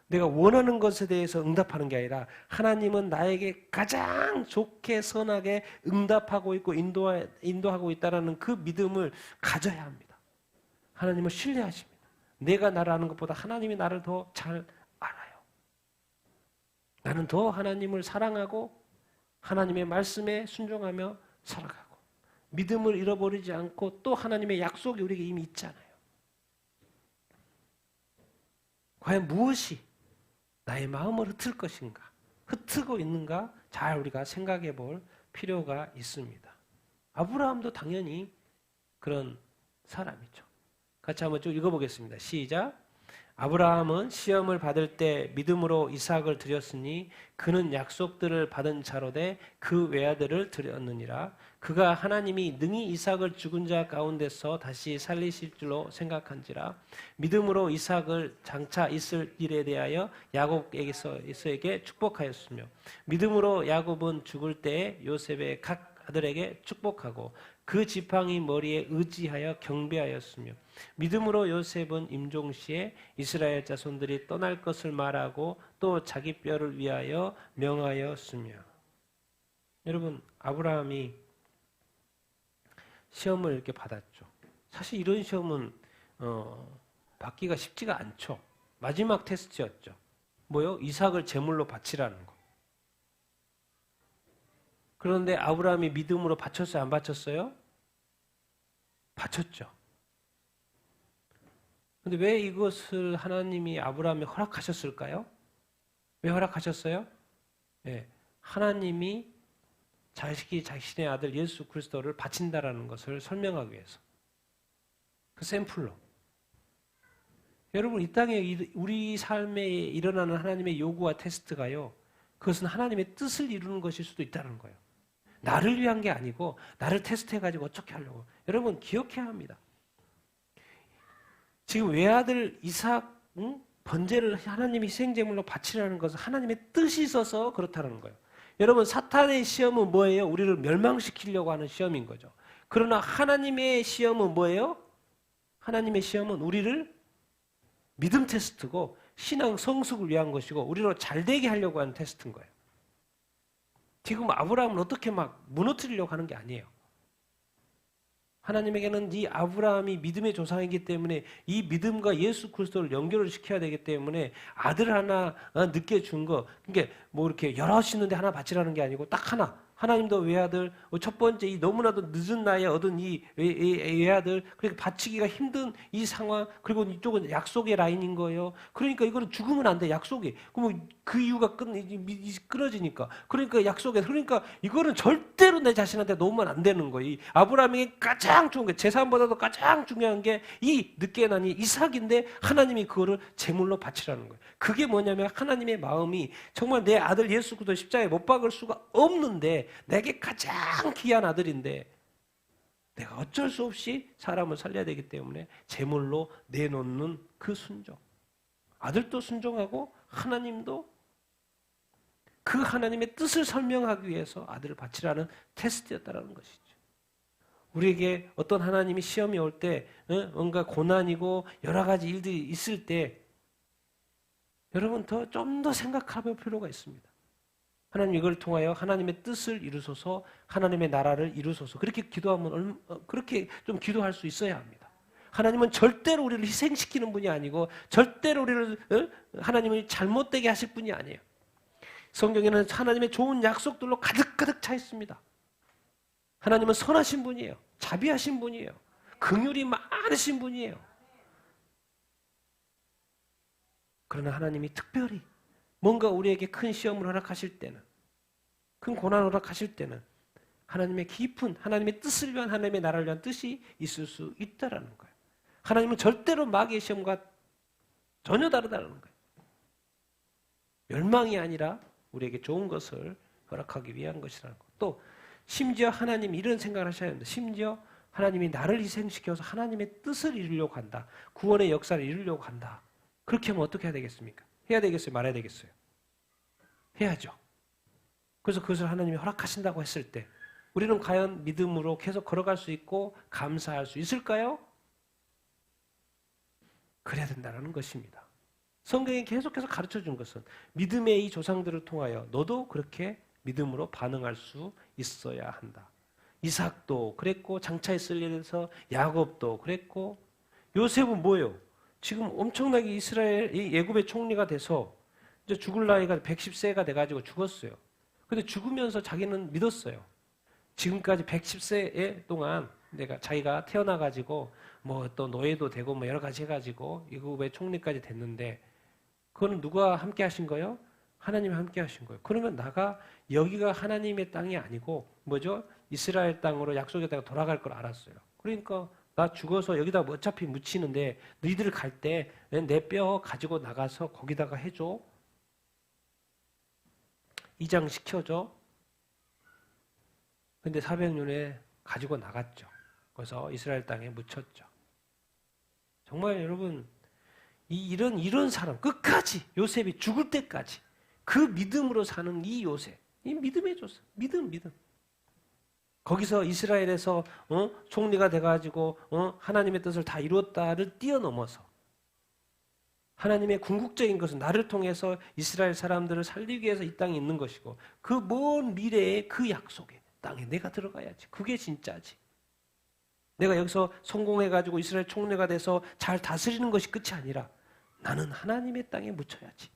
내가 원하는 것에 대해서 응답하는 게 아니라 하나님은 나에게 가장 좋게 선하게 응답하고 있고 인도하고 있다는 그 믿음을 가져야 합니다. 하나님을 신뢰하십니다. 내가 나를 아는 것보다 하나님이 나를 더 잘 알아요. 나는 더 하나님을 사랑하고 하나님의 말씀에 순종하며 살아가고 믿음을 잃어버리지 않고 또 하나님의 약속이 우리에게 이미 있잖아요. 과연 무엇이 나의 마음을 흩을 것인가? 흩트고 있는가? 잘 우리가 생각해 볼 필요가 있습니다. 아브라함도 당연히 그런 사람이죠. 같이 한번 쭉 읽어보겠습니다. 시작. 아브라함은 시험을 받을 때 믿음으로 이삭을 드렸으니 그는 약속들을 받은 자로되 그 외아들을 드렸느니라. 그가 하나님이 능히 이삭을 죽은 자 가운데서 다시 살리실 줄로 생각한지라. 믿음으로 이삭을 장차 있을 일에 대하여 야곱에게 축복하였으며 믿음으로 야곱은 죽을 때에 요셉의 각 아들에게 축복하고 그 지팡이 머리에 의지하여 경배하였으며 믿음으로 요셉은 임종시에 이스라엘 자손들이 떠날 것을 말하고 또 자기 뼈를 위하여 명하였으며. 여러분, 아브라함이 시험을 이렇게 받았죠. 사실 이런 시험은 받기가 쉽지가 않죠. 마지막 테스트였죠. 뭐요? 이삭을 제물로 바치라는 거. 그런데 아브라함이 믿음으로 바쳤어요? 안 바쳤어요? 바쳤죠. 그런데 왜 이것을 하나님이 아브라함에 허락하셨을까요? 왜 허락하셨어요? 네, 하나님이 자신의 아들 예수 그리스도를 바친다라는 것을 설명하기 위해서. 그 샘플로. 여러분, 이 땅에 우리 삶에 일어나는 하나님의 요구와 테스트가요, 그것은 하나님의 뜻을 이루는 것일 수도 있다는 거예요. 나를 위한 게 아니고 나를 테스트해가지고 어떻게 하려고. 여러분, 기억해야 합니다. 지금 외아들 이삭 번제를 하나님이 희생제물로 바치라는 것은 하나님의 뜻이 있어서 그렇다는 거예요. 여러분, 사탄의 시험은 뭐예요? 우리를 멸망시키려고 하는 시험인 거죠. 그러나 하나님의 시험은 뭐예요? 하나님의 시험은 우리를 믿음 테스트고 신앙 성숙을 위한 것이고 우리로 잘되게 하려고 하는 테스트인 거예요. 지금 아브라함은 어떻게 막 무너뜨리려고 하는 게 아니에요. 하나님에게는 이 아브라함이 믿음의 조상이기 때문에 이 믿음과 예수 그리스도를 연결을 시켜야 되기 때문에 아들 하나 늦게 준 거, 그러니까 뭐 이렇게 여럿 있는데 하나 바치라는 게 아니고 딱 하나. 하나님도 외아들, 첫 번째 이 너무나도 늦은 나이에 얻은 이 외아들, 그러니까 바치기가 힘든 이 상황, 그리고 이쪽은 약속의 라인인 거예요. 그러니까 이거는 죽으면 안 돼, 약속이. 그럼 그 이유가 끊어지니까. 그러니까 약속에, 그러니까 이거는 절대로 내 자신한테 놓으면 안 되는 거예요. 이 아브라함에게 가장 중요한 게, 재산보다도 가장 중요한 게 이 늦게 난 이 이삭인데 하나님이 그거를 제물로 바치라는 거예요. 그게 뭐냐면 하나님의 마음이 정말 내 아들 예수 그리스도 십자가에 못 박을 수가 없는데 내게 가장 귀한 아들인데 내가 어쩔 수 없이 사람을 살려야 되기 때문에 제물로 내놓는 그 순종. 아들도 순종하고 하나님도 그 하나님의 뜻을 설명하기 위해서 아들을 바치라는 테스트였다는 것이죠. 우리에게 어떤 하나님이 시험이 올 때 뭔가 고난이고 여러 가지 일들이 있을 때 여러분 좀 더 생각해볼 필요가 있습니다. 하나님 이걸 통하여 하나님의 뜻을 이루소서, 하나님의 나라를 이루소서. 그렇게 기도하면 그렇게 좀 기도할 수 있어야 합니다. 하나님은 절대로 우리를 희생시키는 분이 아니고 절대로 우리를 하나님을 잘못되게 하실 분이 아니에요. 성경에는 하나님의 좋은 약속들로 가득가득 차 있습니다. 하나님은 선하신 분이에요. 자비하신 분이에요. 긍휼이 많으신 분이에요. 그러나 하나님이 특별히 뭔가 우리에게 큰 시험을 허락하실 때는, 큰 고난을 허락하실 때는 하나님의 깊은 하나님의 뜻을 위한, 하나님의 나라를 위한 뜻이 있을 수 있다라는 거예요. 하나님은 절대로 마귀의 시험과 전혀 다르다는 거예요. 멸망이 아니라 우리에게 좋은 것을 허락하기 위한 것이라는 것. 또 심지어 하나님 이런 생각을 하셔야 합니다. 심지어 하나님이 나를 희생시켜서 하나님의 뜻을 이루려고 한다. 구원의 역사를 이루려고 한다. 그렇게 하면 어떻게 해야 되겠습니까? 해야 되겠어요? 말아야 되겠어요? 해야죠. 그래서 그것을 하나님이 허락하신다고 했을 때 우리는 과연 믿음으로 계속 걸어갈 수 있고 감사할 수 있을까요? 그래야 된다는 것입니다. 성경이 계속해서 가르쳐준 것은 믿음의 이 조상들을 통하여 너도 그렇게 믿음으로 반응할 수 있어야 한다. 이삭도 그랬고 장차 있을 일에서 야곱도 그랬고 요셉은 뭐예요? 지금 엄청나게 이스라엘 애굽의 총리가 돼서 이제 죽을 나이가 110세가 돼가지고 죽었어요. 근데 죽으면서 자기는 믿었어요. 지금까지 110세 동안 자기가 태어나가지고 뭐 또 노예도 되고 뭐 여러 가지 해가지고 애굽의 총리까지 됐는데 그거는 누가 함께 하신 거예요? 하나님이 함께 하신 거예요. 그러면 여기가 하나님의 땅이 아니고 뭐죠? 이스라엘 땅으로 약속의 땅으로 돌아갈 걸 알았어요. 그러니까 나 죽어서 여기다 어차피 묻히는데 너희들 갈 때 내 뼈 가지고 나가서 거기다가 해줘. 이장시켜줘. 근데 400년에 가지고 나갔죠. 그래서 이스라엘 땅에 묻혔죠. 정말 여러분, 이런 사람, 끝까지, 요셉이 죽을 때까지 그 믿음으로 사는 이 요셉, 이 믿음의 조상, 믿음. 거기서 이스라엘에서 총리가 돼가지고 하나님의 뜻을 다 이루었다를 뛰어넘어서 하나님의 궁극적인 것은 나를 통해서 이스라엘 사람들을 살리기 위해서 이 땅에 있는 것이고 그 먼 미래의 그 약속의 땅에 내가 들어가야지. 그게 진짜지. 내가 여기서 성공해가지고 이스라엘 총리가 돼서 잘 다스리는 것이 끝이 아니라 나는 하나님의 땅에 묻혀야지.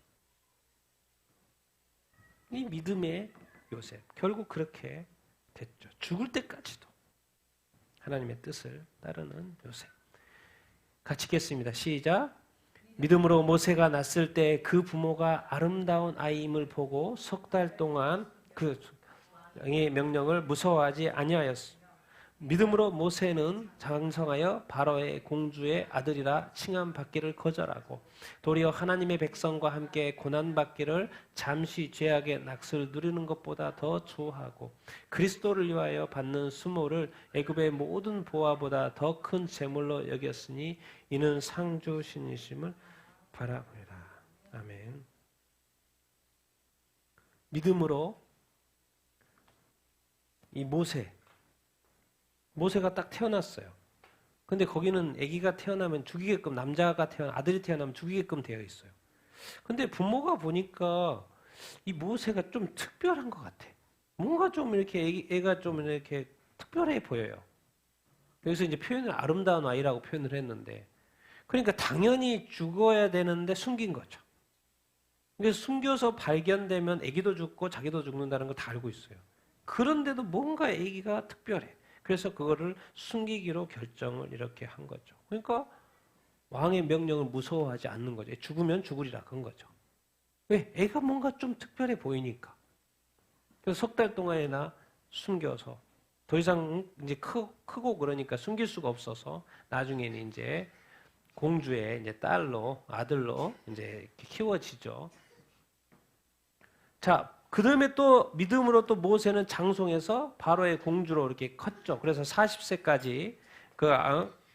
이 믿음의 요셉. 결국 그렇게 됐죠. 죽을 때까지도 하나님의 뜻을 따르는 요셉. 같이 읽겠습니다. 시작. 믿음으로 모세가 낳았을 때 그 부모가 아름다운 아이임을 보고 석 달 동안 그 왕의 명령을 무서워하지 아니하였습니다. 믿음으로 모세는 장성하여 바로의 공주의 아들이라 칭함받기를 거절하고 도리어 하나님의 백성과 함께 고난받기를 잠시 죄악의 낙수를 누리는 것보다 더 좋아하고 그리스도를 위하여 받는 수모를 애굽의 모든 보화보다 더 큰 재물로 여겼으니 이는 상주신이심을 바라보리라. 아멘. 믿음으로 이 모세가 딱 태어났어요. 근데 거기는 아기가 태어나면 죽이게끔 아들이 태어나면 죽이게끔 되어 있어요. 근데 부모가 보니까 이 모세가 좀 특별한 것 같아. 뭔가 좀 이렇게 애가 좀 이렇게 특별해 보여요. 여기서 이제 표현을 아름다운 아이라고 표현을 했는데, 그러니까 당연히 죽어야 되는데 숨긴 거죠. 그래서 숨겨서 발견되면 아기도 죽고 자기도 죽는다는 거 다 알고 있어요. 그런데도 뭔가 아기가 특별해. 그래서 그거를 숨기기로 결정을 이렇게 한 거죠. 그러니까 왕의 명령을 무서워하지 않는 거죠. 죽으면 죽으리라 그런 거죠. 왜? 애가 뭔가 좀 특별해 보이니까. 그래서 석 달 동안이나 숨겨서 더 이상 이제 크고 그러니까 숨길 수가 없어서 나중에는 이제 공주의 이제 아들로 이제 이렇게 키워지죠. 자, 그 다음에 또 믿음으로 또 모세는 장송해서 바로의 공주로 이렇게 컸죠. 그래서 40세까지 그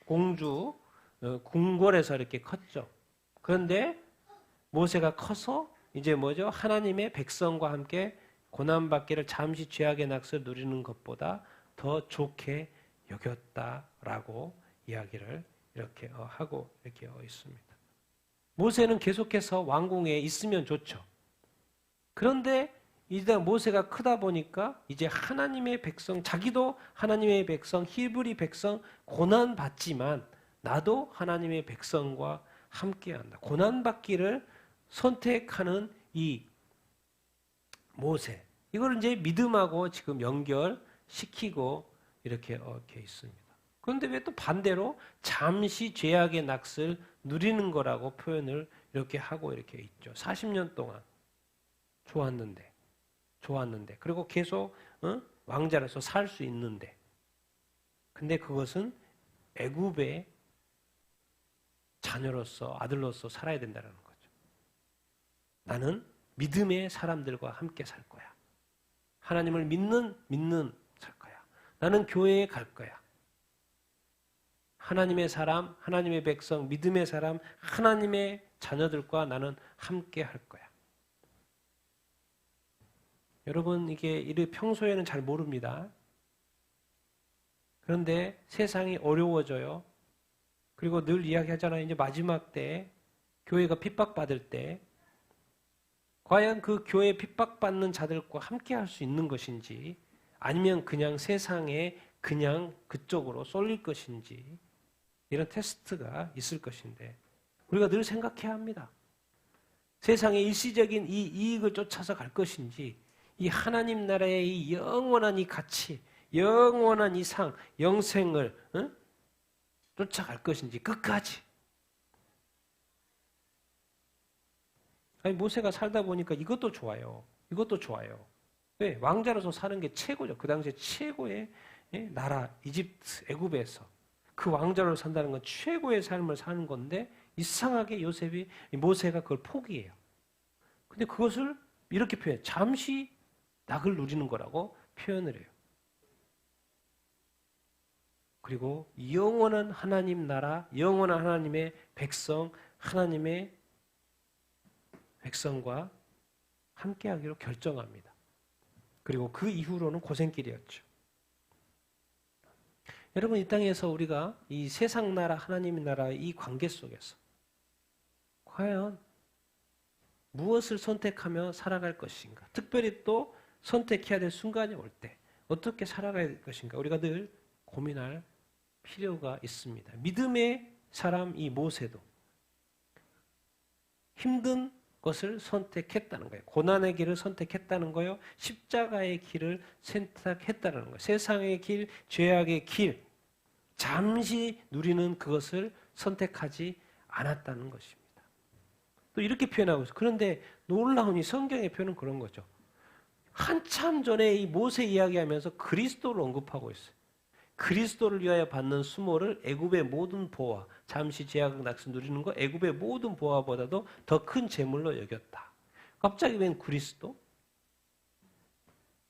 공주 궁궐에서 이렇게 컸죠. 그런데 모세가 커서 이제 뭐죠? 하나님의 백성과 함께 고난받기를 잠시 죄악의 낙수를 누리는 것보다 더 좋게 여겼다라고 이야기를 이렇게 하고 이렇게 있습니다. 모세는 계속해서 왕궁에 있으면 좋죠. 그런데 이제 모세가 크다 보니까 이제 하나님의 백성, 자기도 하나님의 백성, 히브리 백성 고난받지만 나도 하나님의 백성과 함께한다. 고난받기를 선택하는 이 모세. 이걸 이제 믿음하고 지금 연결시키고 이렇게 있습니다. 그런데 왜 또 반대로 잠시 죄악의 낙을 누리는 거라고 표현을 이렇게 하고 이렇게 있죠. 40년 동안 좋았는데 그리고 계속 왕자로서 살 수 있는데 근데 그것은 애굽의 자녀로서 아들로서 살아야 된다는 거죠. 나는 믿음의 사람들과 함께 살 거야. 하나님을 믿는 살 거야. 나는 교회에 갈 거야. 하나님의 사람, 하나님의 백성, 믿음의 사람, 하나님의 자녀들과 나는 함께 할 거야. 여러분 이게 평소에는 잘 모릅니다. 그런데 세상이 어려워져요. 그리고 늘 이야기하잖아요. 이제 마지막 때 교회가 핍박받을 때 과연 그 교회 핍박받는 자들과 함께 할 수 있는 것인지 아니면 그냥 세상에 그냥 그쪽으로 쏠릴 것인지 이런 테스트가 있을 것인데 우리가 늘 생각해야 합니다. 세상의 일시적인 이 이익을 쫓아서 갈 것인지 이 하나님 나라의 이 영원한 이 가치, 영원한 이 상, 영생을 쫓아갈 것인지 끝까지. 아니 모세가 살다 보니까 이것도 좋아요. 왜? 왕자로서 사는 게 최고죠. 그 당시에 최고의 나라 이집트, 애굽에서. 그 왕자로 산다는 건 최고의 삶을 사는 건데 이상하게 모세가 그걸 포기해요. 근데 그것을 이렇게 표현해요. 잠시 낙을 누리는 거라고 표현을 해요. 그리고 영원한 하나님 나라, 영원한 하나님의 백성, 하나님의 백성과 함께하기로 결정합니다. 그리고 그 이후로는 고생길이었죠. 여러분, 이 땅에서 우리가 이 세상 나라, 하나님의 나라의 이 관계 속에서 과연 무엇을 선택하며 살아갈 것인가? 특별히 또 선택해야 될 순간이 올 때 어떻게 살아가야 될 것인가? 우리가 늘 고민할 필요가 있습니다. 믿음의 사람 이 모세도 힘든 것을 선택했다는 거예요. 고난의 길을 선택했다는 거예요. 십자가의 길을 선택했다는 거예요. 세상의 길, 죄악의 길, 잠시 누리는 그것을 선택하지 않았다는 것입니다. 또 이렇게 표현하고 있어요. 그런데 놀라운 이 성경의 표현은 그런 거죠. 한참 전에 이 모세 이야기하면서 그리스도를 언급하고 있어요. 그리스도를 위하여 받는 수모를 애굽의 모든 보화, 잠시 죄악 낙수 누리는 거 애굽의 모든 보화보다도 더 큰 재물로 여겼다. 갑자기 웬 그리스도?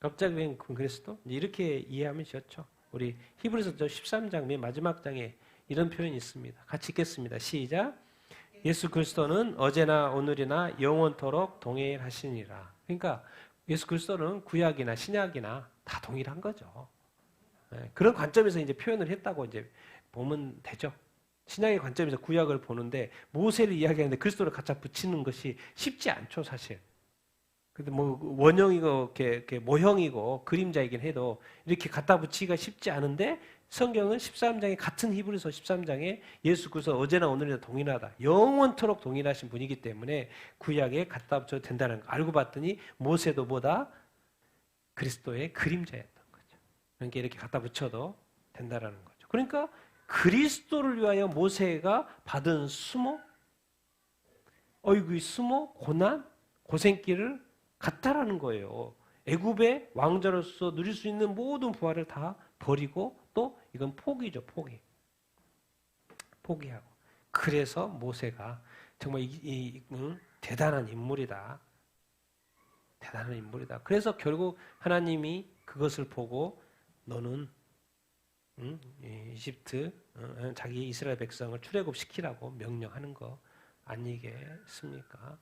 갑자기 웬 그리스도? 이렇게 이해하면 좋죠. 우리 히브리서 13장 맨 마지막 장에 이런 표현이 있습니다. 같이 읽겠습니다. 시작. 예수 그리스도는 어제나 오늘이나 영원토록 동일하시니라. 그러니까 예수 그리스도는 구약이나 신약이나 다 동일한 거죠. 그런 관점에서 이제 표현을 했다고 이제 보면 되죠. 신약의 관점에서 구약을 보는데 모세를 이야기하는데 그리스도를 갖다 붙이는 것이 쉽지 않죠, 사실. 근데 뭐 원형이고 이렇게 모형이고 그림자이긴 해도 이렇게 갖다 붙이기가 쉽지 않은데 성경은 13장에 같은 히브리서 13장에 예수 그리스도 어제나 오늘이나 동일하다. 영원토록 동일하신 분이기 때문에 구약에 갖다 붙여도 된다는 거. 알고 봤더니 모세도 뭐다? 그리스도의 그림자였던 거죠. 그러니까 이렇게 갖다 붙여도 된다는 거죠. 그러니까 그리스도를 위하여 모세가 받은 수모, 수모, 고난, 고생길을 같다라는 거예요. 애굽의 왕자로서 누릴 수 있는 모든 부활을 다 버리고 또 이건 포기죠, 포기. 포기하고. 그래서 모세가 정말 대단한 인물이다. 대단한 인물이다. 그래서 결국 하나님이 그것을 보고 너는 이집트 자기 이스라엘 백성을 출애굽시키라고 명령하는 거 아니겠습니까?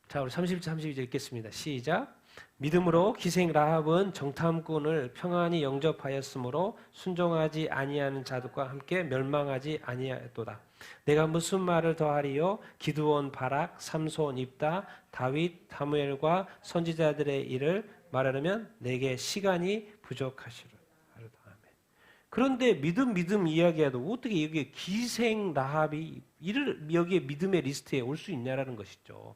자, 우리 30절 32절 읽겠습니다. 시작. 믿음으로 기생 라합은 정탐꾼을 평안히 영접하였으므로 순종하지 아니하는 자들과 함께 멸망하지 아니하였도다. 내가 무슨 말을 더하리요? 기드온, 바락, 삼손, 입다, 다윗, 사무엘과 선지자들의 일을 말하려면 내게 시간이 부족하시리라. 그런데 믿음 이야기해도 어떻게 여기에 기생 라합이 여기에 믿음의 리스트에 올 수 있냐라는 것이죠.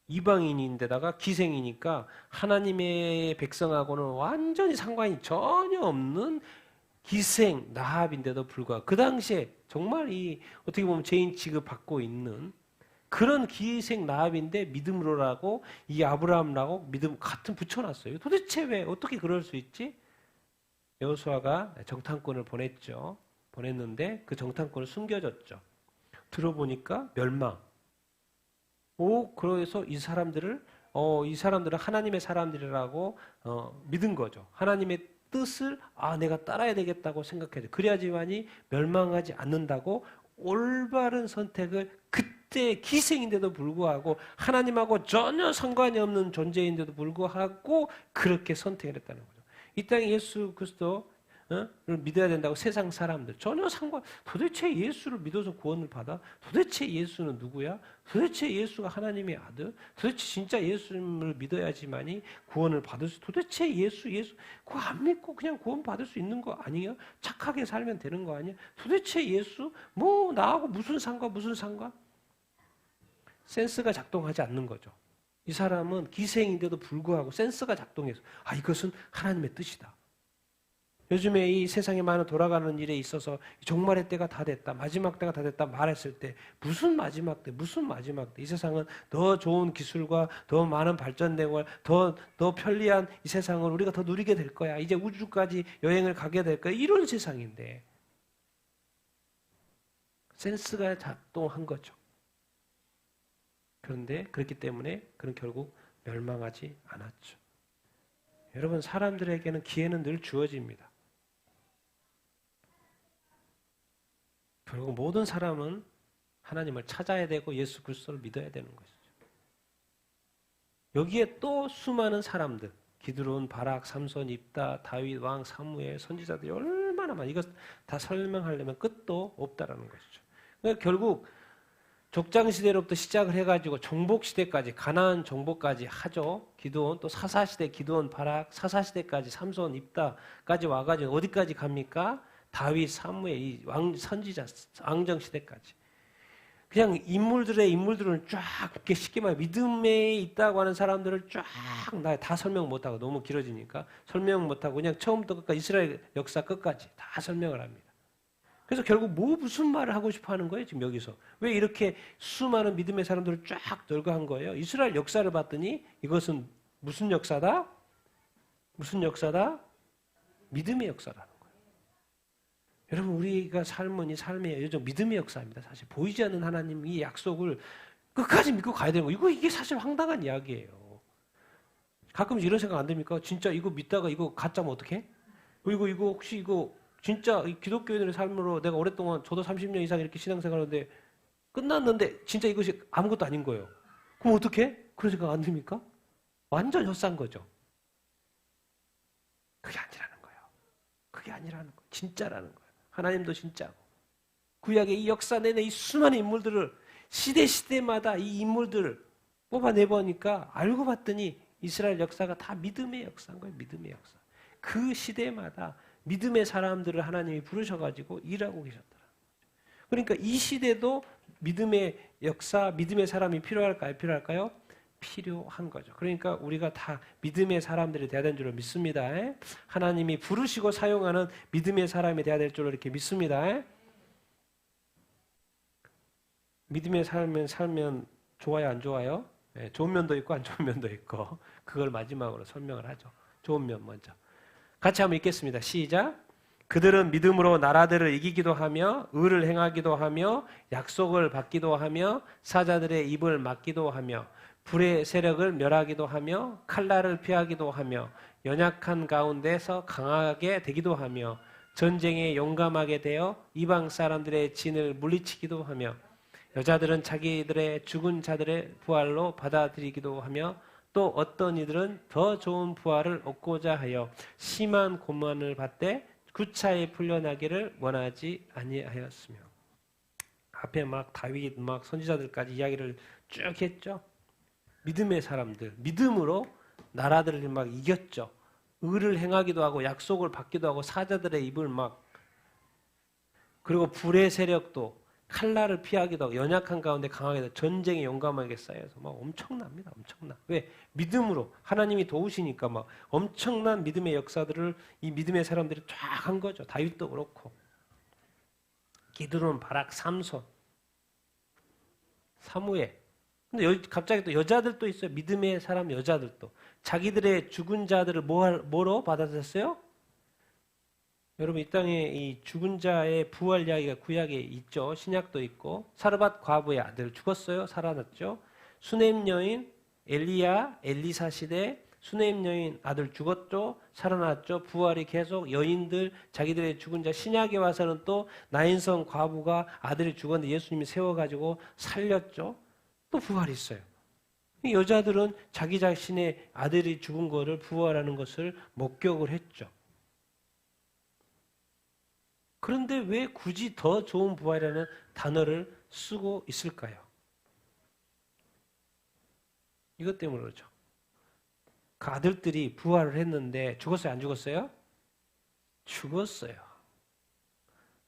이방인인데다가 기생이니까 하나님의 백성하고는 완전히 상관이 전혀 없는 기생 라합인데도 불구하고 그 당시에 정말 어떻게 보면 죄인 취급받고 있는 그런 기생 라합인데 믿음으로라고 이 아브라함라고 믿음 같은 붙여놨어요. 도대체 왜 어떻게 그럴 수 있지? 여호수아가 정탐꾼을 보냈죠. 보냈는데 그 정탐꾼을 숨겨줬죠. 들어보니까 멸망. 그래서 이 사람들은 하나님의 사람들이라고 믿은 거죠. 하나님의 뜻을 내가 따라야 되겠다고 생각해요. 그래야지만이 멸망하지 않는다고 올바른 선택을 그때 기생인데도 불구하고 하나님하고 전혀 상관이 없는 존재인데도 불구하고 그렇게 선택을 했다는 거죠. 이 땅에 예수 그리스도를 믿어야 된다고 세상 사람들 전혀 도대체 예수를 믿어서 구원을 받아? 도대체 예수는 누구야? 도대체 예수가 하나님의 아들? 도대체 진짜 예수를 믿어야지만이 구원을 받을 수? 도대체 예수 그거 안 믿고 그냥 구원 받을 수 있는 거 아니에요? 착하게 살면 되는 거 아니야? 도대체 예수 나하고 무슨 상관? 센스가 작동하지 않는 거죠. 이 사람은 기생인데도 불구하고 센스가 작동해서 이것은 하나님의 뜻이다. 요즘에 이 세상에 많은 돌아가는 일에 있어서 종말의 때가 다 됐다, 마지막 때가 다 됐다 말했을 때 무슨 마지막 때, 무슨 마지막 때? 이 세상은 더 좋은 기술과 더 많은 발전되고 더 편리한 이 세상을 우리가 더 누리게 될 거야. 이제 우주까지 여행을 가게 될 거야. 이런 세상인데 센스가 작동한 거죠. 그런데 그렇기 때문에 그는 결국 멸망하지 않았죠. 여러분, 사람들에게는 기회는 늘 주어집니다. 결국 모든 사람은 하나님을 찾아야 되고 예수 그리스도를 믿어야 되는 것이죠. 여기에 또 수많은 사람들, 기드론, 바락, 삼손, 입다, 다윗, 왕, 사무엘, 선지자들이 얼마나 많아. 이것 다 설명하려면 끝도 없다라는 것이죠. 그러니까 결국 족장 시대로부터 시작을 해가지고 정복 시대까지, 가나안 정복까지 하죠. 기드온, 또 사사 시대 기드온, 바락, 사사 시대까지 삼손, 입다까지 와가지고 어디까지 갑니까? 다윗, 사무엘, 이 선지자, 왕정 시대까지. 그냥 인물들을 쫙 이렇게 쉽게 말해 믿음에 있다고 하는 사람들을 쫙 다 설명 못하고 너무 길어지니까 설명 못하고 그냥 처음부터 끝까지 이스라엘 역사 끝까지 다 설명을 합니다. 그래서 결국 무슨 말을 하고 싶어 하는 거예요, 지금 여기서? 왜 이렇게 수많은 믿음의 사람들을 쫙 널고한 거예요? 이스라엘 역사를 봤더니 이것은 무슨 역사다? 무슨 역사다? 믿음의 역사라는 거예요. 여러분, 우리가 삶은 이 삶의 요즘 믿음의 역사입니다. 사실 보이지 않는 하나님 이 약속을 끝까지 믿고 가야 되는 거예요. 이게 사실 황당한 이야기예요. 가끔 이런 생각 안 듭니까? 진짜 이거 믿다가 이거 가짜면 어떡해? 그리고 이거 혹시 이거 진짜 기독교인의 삶으로 내가 오랫동안 저도 30년 이상 이렇게 신앙생활하는데 끝났는데 진짜 이것이 아무것도 아닌 거예요. 그럼 어떡해? 그런 생각 안 듭니까? 완전 헛산 거죠. 그게 아니라는 거예요. 그게 아니라는 거예요. 진짜라는 거예요. 하나님도 진짜고. 구약의 이 역사 내내 이 수많은 인물들을 시대마다 이 인물들을 뽑아내보니까 알고 봤더니 이스라엘 역사가 다 믿음의 역사인 거예요. 믿음의 역사. 그 시대마다 믿음의 사람들을 하나님이 부르셔가지고 일하고 계셨더라. 그러니까 이 시대도 믿음의 역사, 믿음의 사람이 필요할까요? 필요할까요? 필요한 거죠. 그러니까 우리가 다 믿음의 사람들이 돼야 되는 줄로 믿습니다. 하나님이 부르시고 사용하는 믿음의 사람이 돼야 될 줄로 이렇게 믿습니다. 믿음의 살면 좋아요, 안 좋아요? 네, 좋은 면도 있고 안 좋은 면도 있고 그걸 마지막으로 설명을 하죠. 좋은 면 먼저. 같이 한번 읽겠습니다. 시작. 그들은 믿음으로 나라들을 이기기도 하며 의를 행하기도 하며 약속을 받기도 하며 사자들의 입을 막기도 하며 불의 세력을 멸하기도 하며 칼날을 피하기도 하며 연약한 가운데서 강하게 되기도 하며 전쟁에 용감하게 되어 이방 사람들의 진을 물리치기도 하며 여자들은 자기들의 죽은 자들의 부활로 받아들이기도 하며 또 어떤 이들은 더 좋은 부활을 얻고자 하여 심한 고난을 받되 구차히 풀려나기를 원하지 아니하였으며. 앞에 막 다윗 막 선지자들까지 이야기를 쭉 했죠. 믿음의 사람들, 믿음으로 나라들을 막 이겼죠. 의를 행하기도 하고 약속을 받기도 하고 사자들의 입을 막, 그리고 불의 세력도 칼날을 피하기도 하고 연약한 가운데 강하게 되고 전쟁에 용감하게 쌓여서 막 엄청납니다. 엄청나. 왜? 믿음으로 하나님이 도우시니까 막 엄청난 믿음의 역사들을 이 믿음의 사람들이 쫙 한 거죠. 다윗도 그렇고 기드론, 바락, 삼손, 사무엘. 근데 갑자기 또 여자들도 있어요. 믿음의 사람 여자들도 자기들의 죽은 자들을 뭐로 받아들였어요? 여러분, 이 땅에 이 죽은 자의 부활 이야기가 구약에 있죠. 신약도 있고 사르밧 과부의 아들 죽었어요. 살아났죠. 수넴 여인 엘리야 엘리사 시대 수넴 여인 아들 죽었죠. 살아났죠. 부활이 계속 여인들 자기들의 죽은 자 신약에 와서는 또 나인성 과부가 아들이 죽었는데 예수님이 세워가지고 살렸죠. 또 부활이 있어요. 이 여자들은 자기 자신의 아들이 죽은 거를 부활하는 것을 목격을 했죠. 그런데 왜 굳이 더 좋은 부활이라는 단어를 쓰고 있을까요? 이것 때문에 그렇죠. 그 아들들이 부활을 했는데 죽었어요? 안 죽었어요? 죽었어요.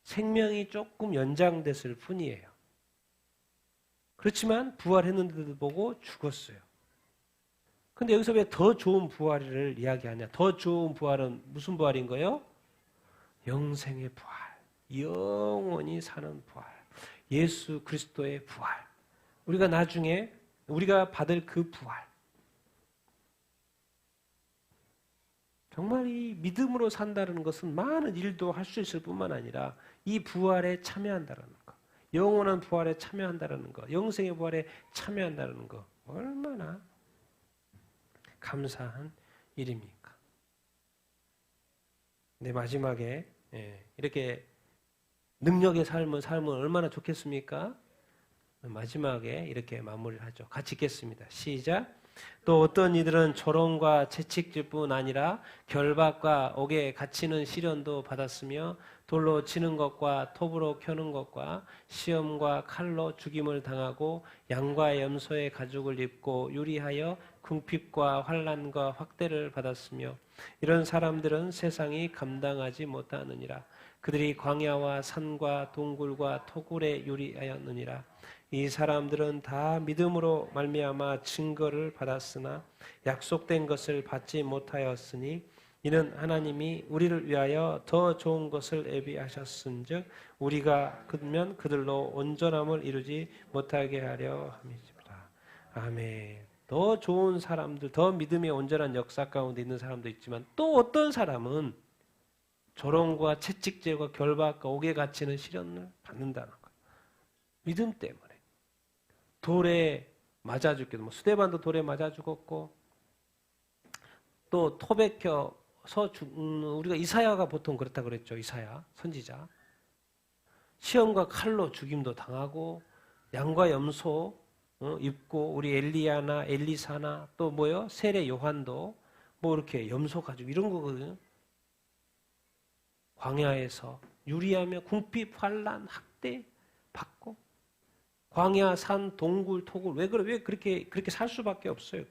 생명이 조금 연장됐을 뿐이에요. 그렇지만 부활했는데도 보고 죽었어요. 근데 여기서 왜 더 좋은 부활을 이야기하냐? 더 좋은 부활은 무슨 부활인 거예요? 영생의 부활, 영원히 사는 부활, 예수 그리스도의 부활, 우리가 나중에 우리가 받을 그 부활, 정말 이 믿음으로 산다는 것은 많은 일도 할 수 있을 뿐만 아니라 이 부활에 참여한다는 것, 영원한 부활에 참여한다는 것, 영생의 부활에 참여한다는 것, 얼마나 감사한 일입니까? 네, 마지막에 이렇게 능력의 삶은 얼마나 좋겠습니까? 마지막에 이렇게 마무리를 하죠. 같이 읽겠습니다. 시작. 또 어떤 이들은 조롱과 채찍질 뿐 아니라 결박과 옥에 갇히는 시련도 받았으며 돌로 치는 것과 톱으로 켜는 것과 시험과 칼로 죽임을 당하고 양과 염소의 가죽을 입고 유리하여 궁핍과 환난과 확대를 받았으며 이런 사람들은 세상이 감당하지 못하느니라. 그들이 광야와 산과 동굴과 토굴에 유리하였느니라. 이 사람들은 다 믿음으로 말미암아 증거를 받았으나 약속된 것을 받지 못하였으니 이는 하나님이 우리를 위하여 더 좋은 것을 예비하셨은즉 우리가 그러면 그들로 온전함을 이루지 못하게 하려 함이니라. 아멘. 더 좋은 사람들, 더 믿음의 온전한 역사 가운데 있는 사람도 있지만 또 어떤 사람은 조롱과 채찍질과 결박과 옥에 갇히는 시련을 받는다는 거예요. 믿음 때문에. 돌에 맞아 죽기도, 스데반도 돌에 맞아 죽었고, 또 토백혀서 우리가 이사야가 보통 그렇다 그랬죠. 이사야 선지자. 시험과 칼로 죽임도 당하고, 양과 염소 입고, 우리 엘리야나 엘리사나 또 뭐요? 세례 요한도 뭐 이렇게 염소 가지고 이런 거거든요. 광야에서 유리하며 궁핍, 환난, 학대 받고. 광야, 산, 동굴, 토굴 왜 그렇게 살 수밖에 없어요.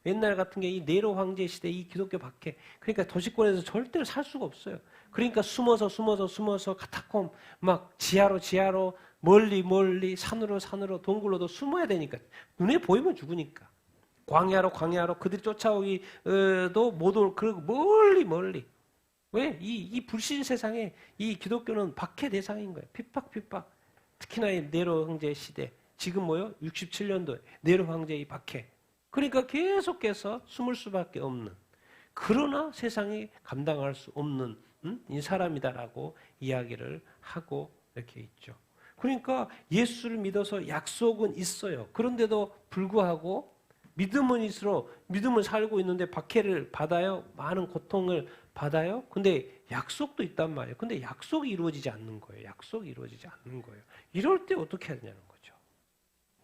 옛날 같은 게 이 네로 황제 시대 이 기독교 박해, 그러니까 도시권에서 절대로 살 수가 없어요. 그러니까 숨어서 카타콤 막 지하로 멀리 산으로 동굴로도 숨어야 되니까 눈에 보이면 죽으니까 광야로 그들이 쫓아오기도 못 올 그리고 멀리 왜 이 불신 세상에 이 기독교는 박해 대상인 거예요. 핍박. 특히나 이 네로 황제 시대, 지금 67년도에 네로 황제의 박해. 그러니까 계속해서 숨을 수밖에 없는, 그러나 세상이 감당할 수 없는 이 사람이다라고 이야기를 하고 이렇게 있죠. 그러니까 예수를 믿어서 약속은 있어요. 그런데도 불구하고 믿음은 있으로 믿음을 살고 있는데 박해를 받아요. 많은 고통을 받아요. 근데 약속도 있단 말이에요. 근데 약속이 이루어지지 않는 거예요. 이럴 때 어떻게 해야 되냐는 거죠.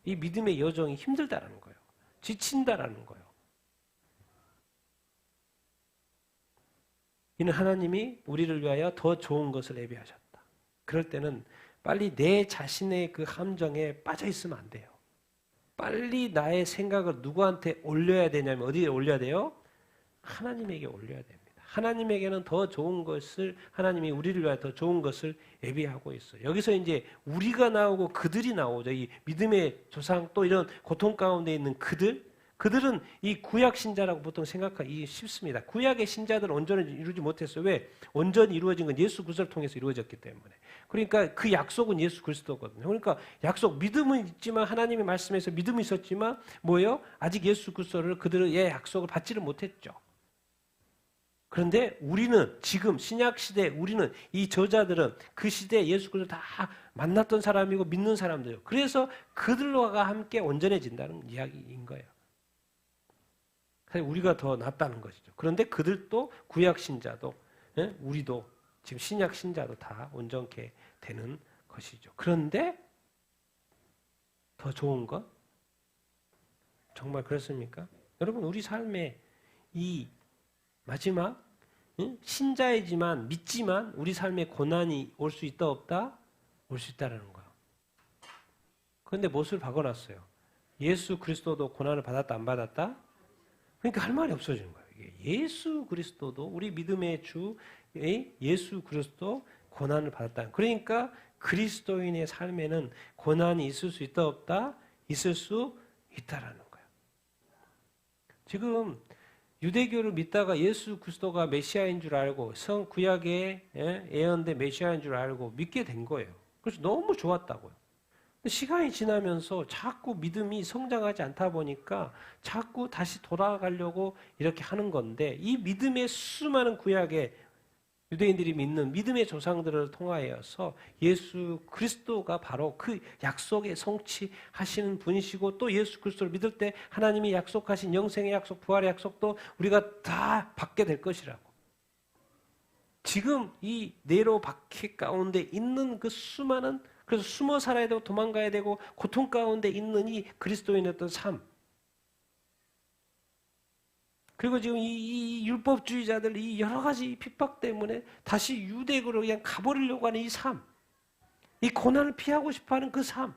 이 믿음의 여정이 힘들다라는 거예요. 지친다라는 거예요. 이는 하나님이 우리를 위하여 더 좋은 것을 예비하셨다. 그럴 때는 빨리 내 자신의 그 함정에 빠져 있으면 안 돼요. 빨리 나의 생각을 누구한테 올려야 되냐면 어디에 올려야 돼요? 하나님에게 올려야 됩니다. 하나님에게는 더 좋은 것을, 하나님이 우리를 위하여 더 좋은 것을 예비하고 있어요. 여기서 이제 우리가 나오고 그들이 나오죠. 이 믿음의 조상 또 이런 고통 가운데 있는 그들은 이 구약 신자라고 보통 생각하기 쉽습니다. 구약의 신자들은 온전히 이루지 못했어요. 왜? 온전히 이루어진 건 예수 그리스도를 통해서 이루어졌기 때문에. 그러니까 그 약속은 예수 그리스도거든요. 그러니까 약속, 믿음은 있지만 하나님의 말씀에서 믿음이 있었지만 뭐예요? 아직 예수 그리스도를 그들의 약속을 받지를 못했죠. 그런데 우리는 지금 신약 시대, 우리는 이 저자들은 그 시대에 예수 그리스도 다 만났던 사람이고 믿는 사람들이에요. 그래서 그들과 함께 온전해진다는 이야기인 거예요. 사실 우리가 더 낫다는 것이죠. 그런데 그들도 구약 신자도, 우리도 지금 신약 신자도 다 온전케 되는 것이죠. 그런데 더 좋은 것? 정말 그렇습니까? 여러분, 우리 삶에 이 마지막 신자이지만 믿지만 우리 삶에 고난이 올 수 있다 없다? 올 수 있다라는 거예요. 그런데 못을 박아놨어요. 예수 그리스도도 고난을 받았다 안 받았다? 그러니까 할 말이 없어지는 거예요. 예수 그리스도도 우리 믿음의 주 예수 그리스도 고난을 받았다. 그러니까 그리스도인의 삶에는 고난이 있을 수 있다 없다? 있을 수 있다라는 거예요. 지금 유대교를 믿다가 예수 그리스도가 메시아인 줄 알고 성 구약에 예언된 메시아인 줄 알고 믿게 된 거예요. 그래서 너무 좋았다고요. 시간이 지나면서 자꾸 믿음이 성장하지 않다 보니까 자꾸 다시 돌아가려고 이렇게 하는 건데, 이 믿음의 수많은 구약에 유대인들이 믿는 믿음의 조상들을 통하여서 예수 그리스도가 바로 그 약속의 성취하시는 분이시고, 또 예수 그리스도를 믿을 때 하나님이 약속하신 영생의 약속, 부활의 약속도 우리가 다 받게 될 것이라고. 지금 이 네로 바퀴 가운데 있는 그 수많은, 그래서 숨어 살아야 되고 도망가야 되고 고통 가운데 있는 이 그리스도인의 어떤 삶, 그리고 지금 이 율법주의자들 이 여러 가지 핍박 때문에 다시 유대교로 그냥 가버리려고 하는 이 삶, 이 고난을 피하고 싶어하는 그 삶,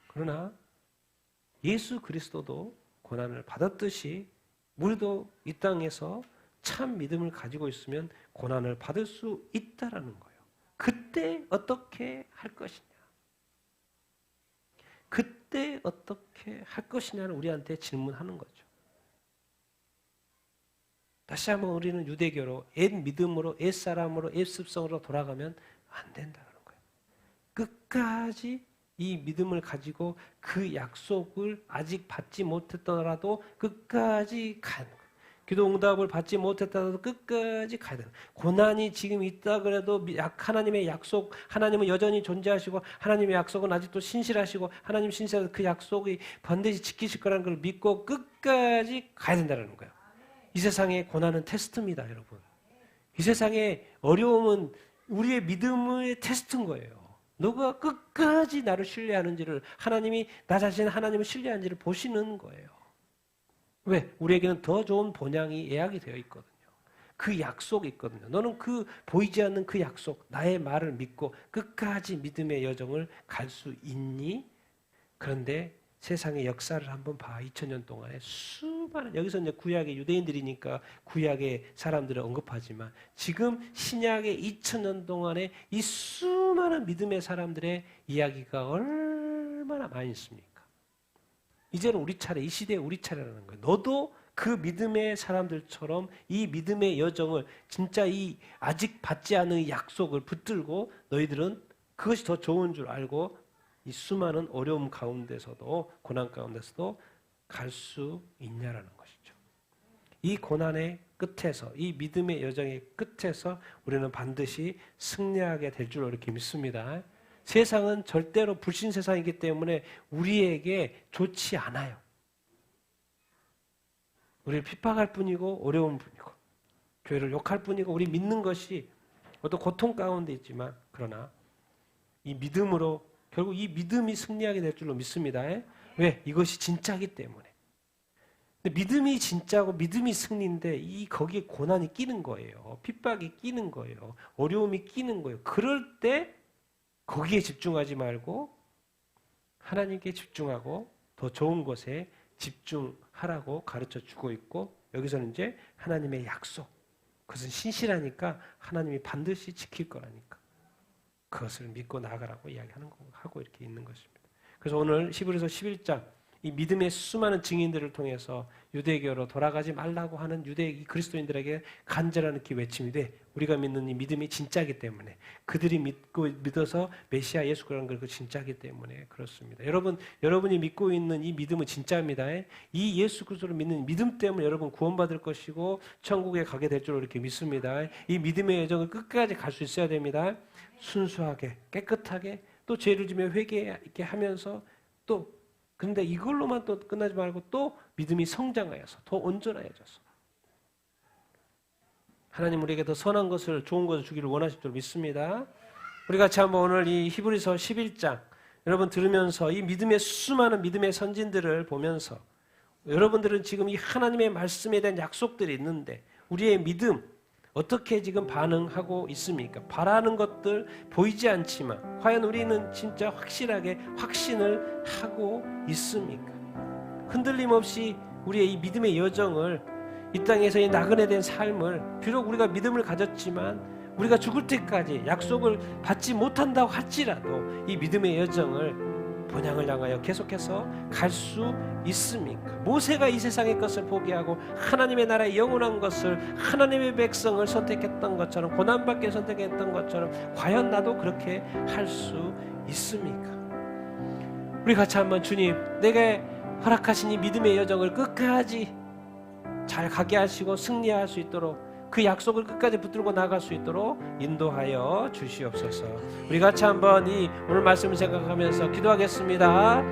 그러나 예수 그리스도도 고난을 받았듯이 우리도 이 땅에서 참 믿음을 가지고 있으면 고난을 받을 수 있다라는 거예요. 그때 어떻게 할 것이냐? 그때 어떻게 할 것이냐는 우리한테 질문하는 거죠. 다시 한번 우리는 유대교로, 옛 믿음으로, 옛 사람으로, 옛 습성으로 돌아가면 안 된다는 거예요. 끝까지 이 믿음을 가지고 그 약속을 아직 받지 못했더라도 끝까지 가는 거예요. 기도 응답을 받지 못했다도 끝까지 가야 돼요. 고난이 지금 있다 그래도 하나님의 약속, 하나님은 여전히 존재하시고 하나님의 약속은 아직도 신실하시고 하나님 신실해서 그 약속이 반드시 지키실 거라는 걸 믿고 끝까지 가야 된다는 거예요. 이 세상의 고난은 테스트입니다, 여러분. 이 세상의 어려움은 우리의 믿음의 테스트인 거예요. 너가 끝까지 나를 신뢰하는지를, 하나님이 나 자신 하나님을 신뢰하는지를 보시는 거예요. 왜? 우리에게는 더 좋은 본향이 예약이 되어 있거든요. 그 약속이 있거든요. 너는 그 보이지 않는 그 약속, 나의 말을 믿고 끝까지 믿음의 여정을 갈 수 있니? 그런데 세상의 역사를 한번 봐. 2000년 동안에 수많은, 여기서 이제 구약의 유대인들이니까 구약의 사람들을 언급하지만 지금 신약의 2000년 동안에 이 수많은 믿음의 사람들의 이야기가 얼마나 많이 있습니까? 이제는 우리 차례, 이 시대에 우리 차례라는 거예요. 너도 그 믿음의 사람들처럼 이 믿음의 여정을, 진짜 이 아직 받지 않은 약속을 붙들고 너희들은 그것이 더 좋은 줄 알고 이 수많은 어려움 가운데서도, 고난 가운데서도 갈 수 있냐라는 것이죠. 이 고난의 끝에서, 이 믿음의 여정의 끝에서 우리는 반드시 승리하게 될 줄 이렇게 믿습니다. 세상은 절대로 불신 세상이기 때문에 우리에게 좋지 않아요. 우리를 핍박할 뿐이고 어려운 뿐이고 교회를 욕할 뿐이고, 우리 믿는 것이 어떤 고통 가운데 있지만, 그러나 이 믿음으로 결국 이 믿음이 승리하게 될 줄로 믿습니다. 왜? 이것이 진짜이기 때문에. 근데 믿음이 진짜고 믿음이 승리인데 이 거기에 고난이 끼는 거예요. 핍박이 끼는 거예요. 어려움이 끼는 거예요. 그럴 때 거기에 집중하지 말고 하나님께 집중하고 더 좋은 것에 집중하라고 가르쳐 주고 있고, 여기서는 이제 하나님의 약속, 그것은 신실하니까 하나님이 반드시 지킬 거라니까 그것을 믿고 나아가라고 이야기하는 거고, 하고 이렇게 있는 것입니다. 그래서 오늘 히브리서 11장 이 믿음의 수많은 증인들을 통해서 유대교로 돌아가지 말라고 하는 유대 그리스도인들에게 간절한 이렇게 외침이 돼. 우리가 믿는 이 믿음이 진짜이기 때문에, 그들이 믿어서 메시아 예수 그리스도가 진짜이기 때문에 그렇습니다. 여러분이 믿고 있는 이 믿음은 진짜입니다. 이 예수 그리스도를 믿는 믿음 때문에 여러분 구원받을 것이고 천국에 가게 될 줄 이렇게 믿습니다. 이 믿음의 여정을 끝까지 갈 수 있어야 됩니다. 순수하게, 깨끗하게, 또 죄를 지며 회개하게 하면서, 또 근데 이걸로만 또 끝나지 말고 또 믿음이 성장하여서 더 온전해져서 하나님 우리에게 더 선한 것을, 좋은 것을 주기를 원하실 줄 믿습니다. 우리 같이 한번 오늘 이 히브리서 11장 여러분 들으면서 이 믿음의 수많은 믿음의 선진들을 보면서, 여러분들은 지금 이 하나님의 말씀에 대한 약속들이 있는데 우리의 믿음 어떻게 지금 반응하고 있습니까? 바라는 것들 보이지 않지만 과연 우리는 진짜 확실하게 확신을 하고 있습니까? 흔들림 없이 우리의 이 믿음의 여정을, 이 땅에서의 나그네 된 삶을, 비록 우리가 믿음을 가졌지만 우리가 죽을 때까지 약속을 받지 못한다고 할지라도 이 믿음의 여정을 본향을 향하여 계속해서 갈 수 있습니까? 모세가 이 세상의 것을 포기하고 하나님의 나라의 영원한 것을, 하나님의 백성을 선택했던 것처럼, 고난받게 선택했던 것처럼 과연 나도 그렇게 할 수 있습니까? 우리 같이 한번 주님, 내게 허락하신 이 믿음의 여정을 끝까지 잘 가게 하시고 승리할 수 있도록, 그 약속을 끝까지 붙들고 나갈 수 있도록 인도하여 주시옵소서. 우리 같이 한번 이 오늘 말씀을 생각하면서 기도하겠습니다.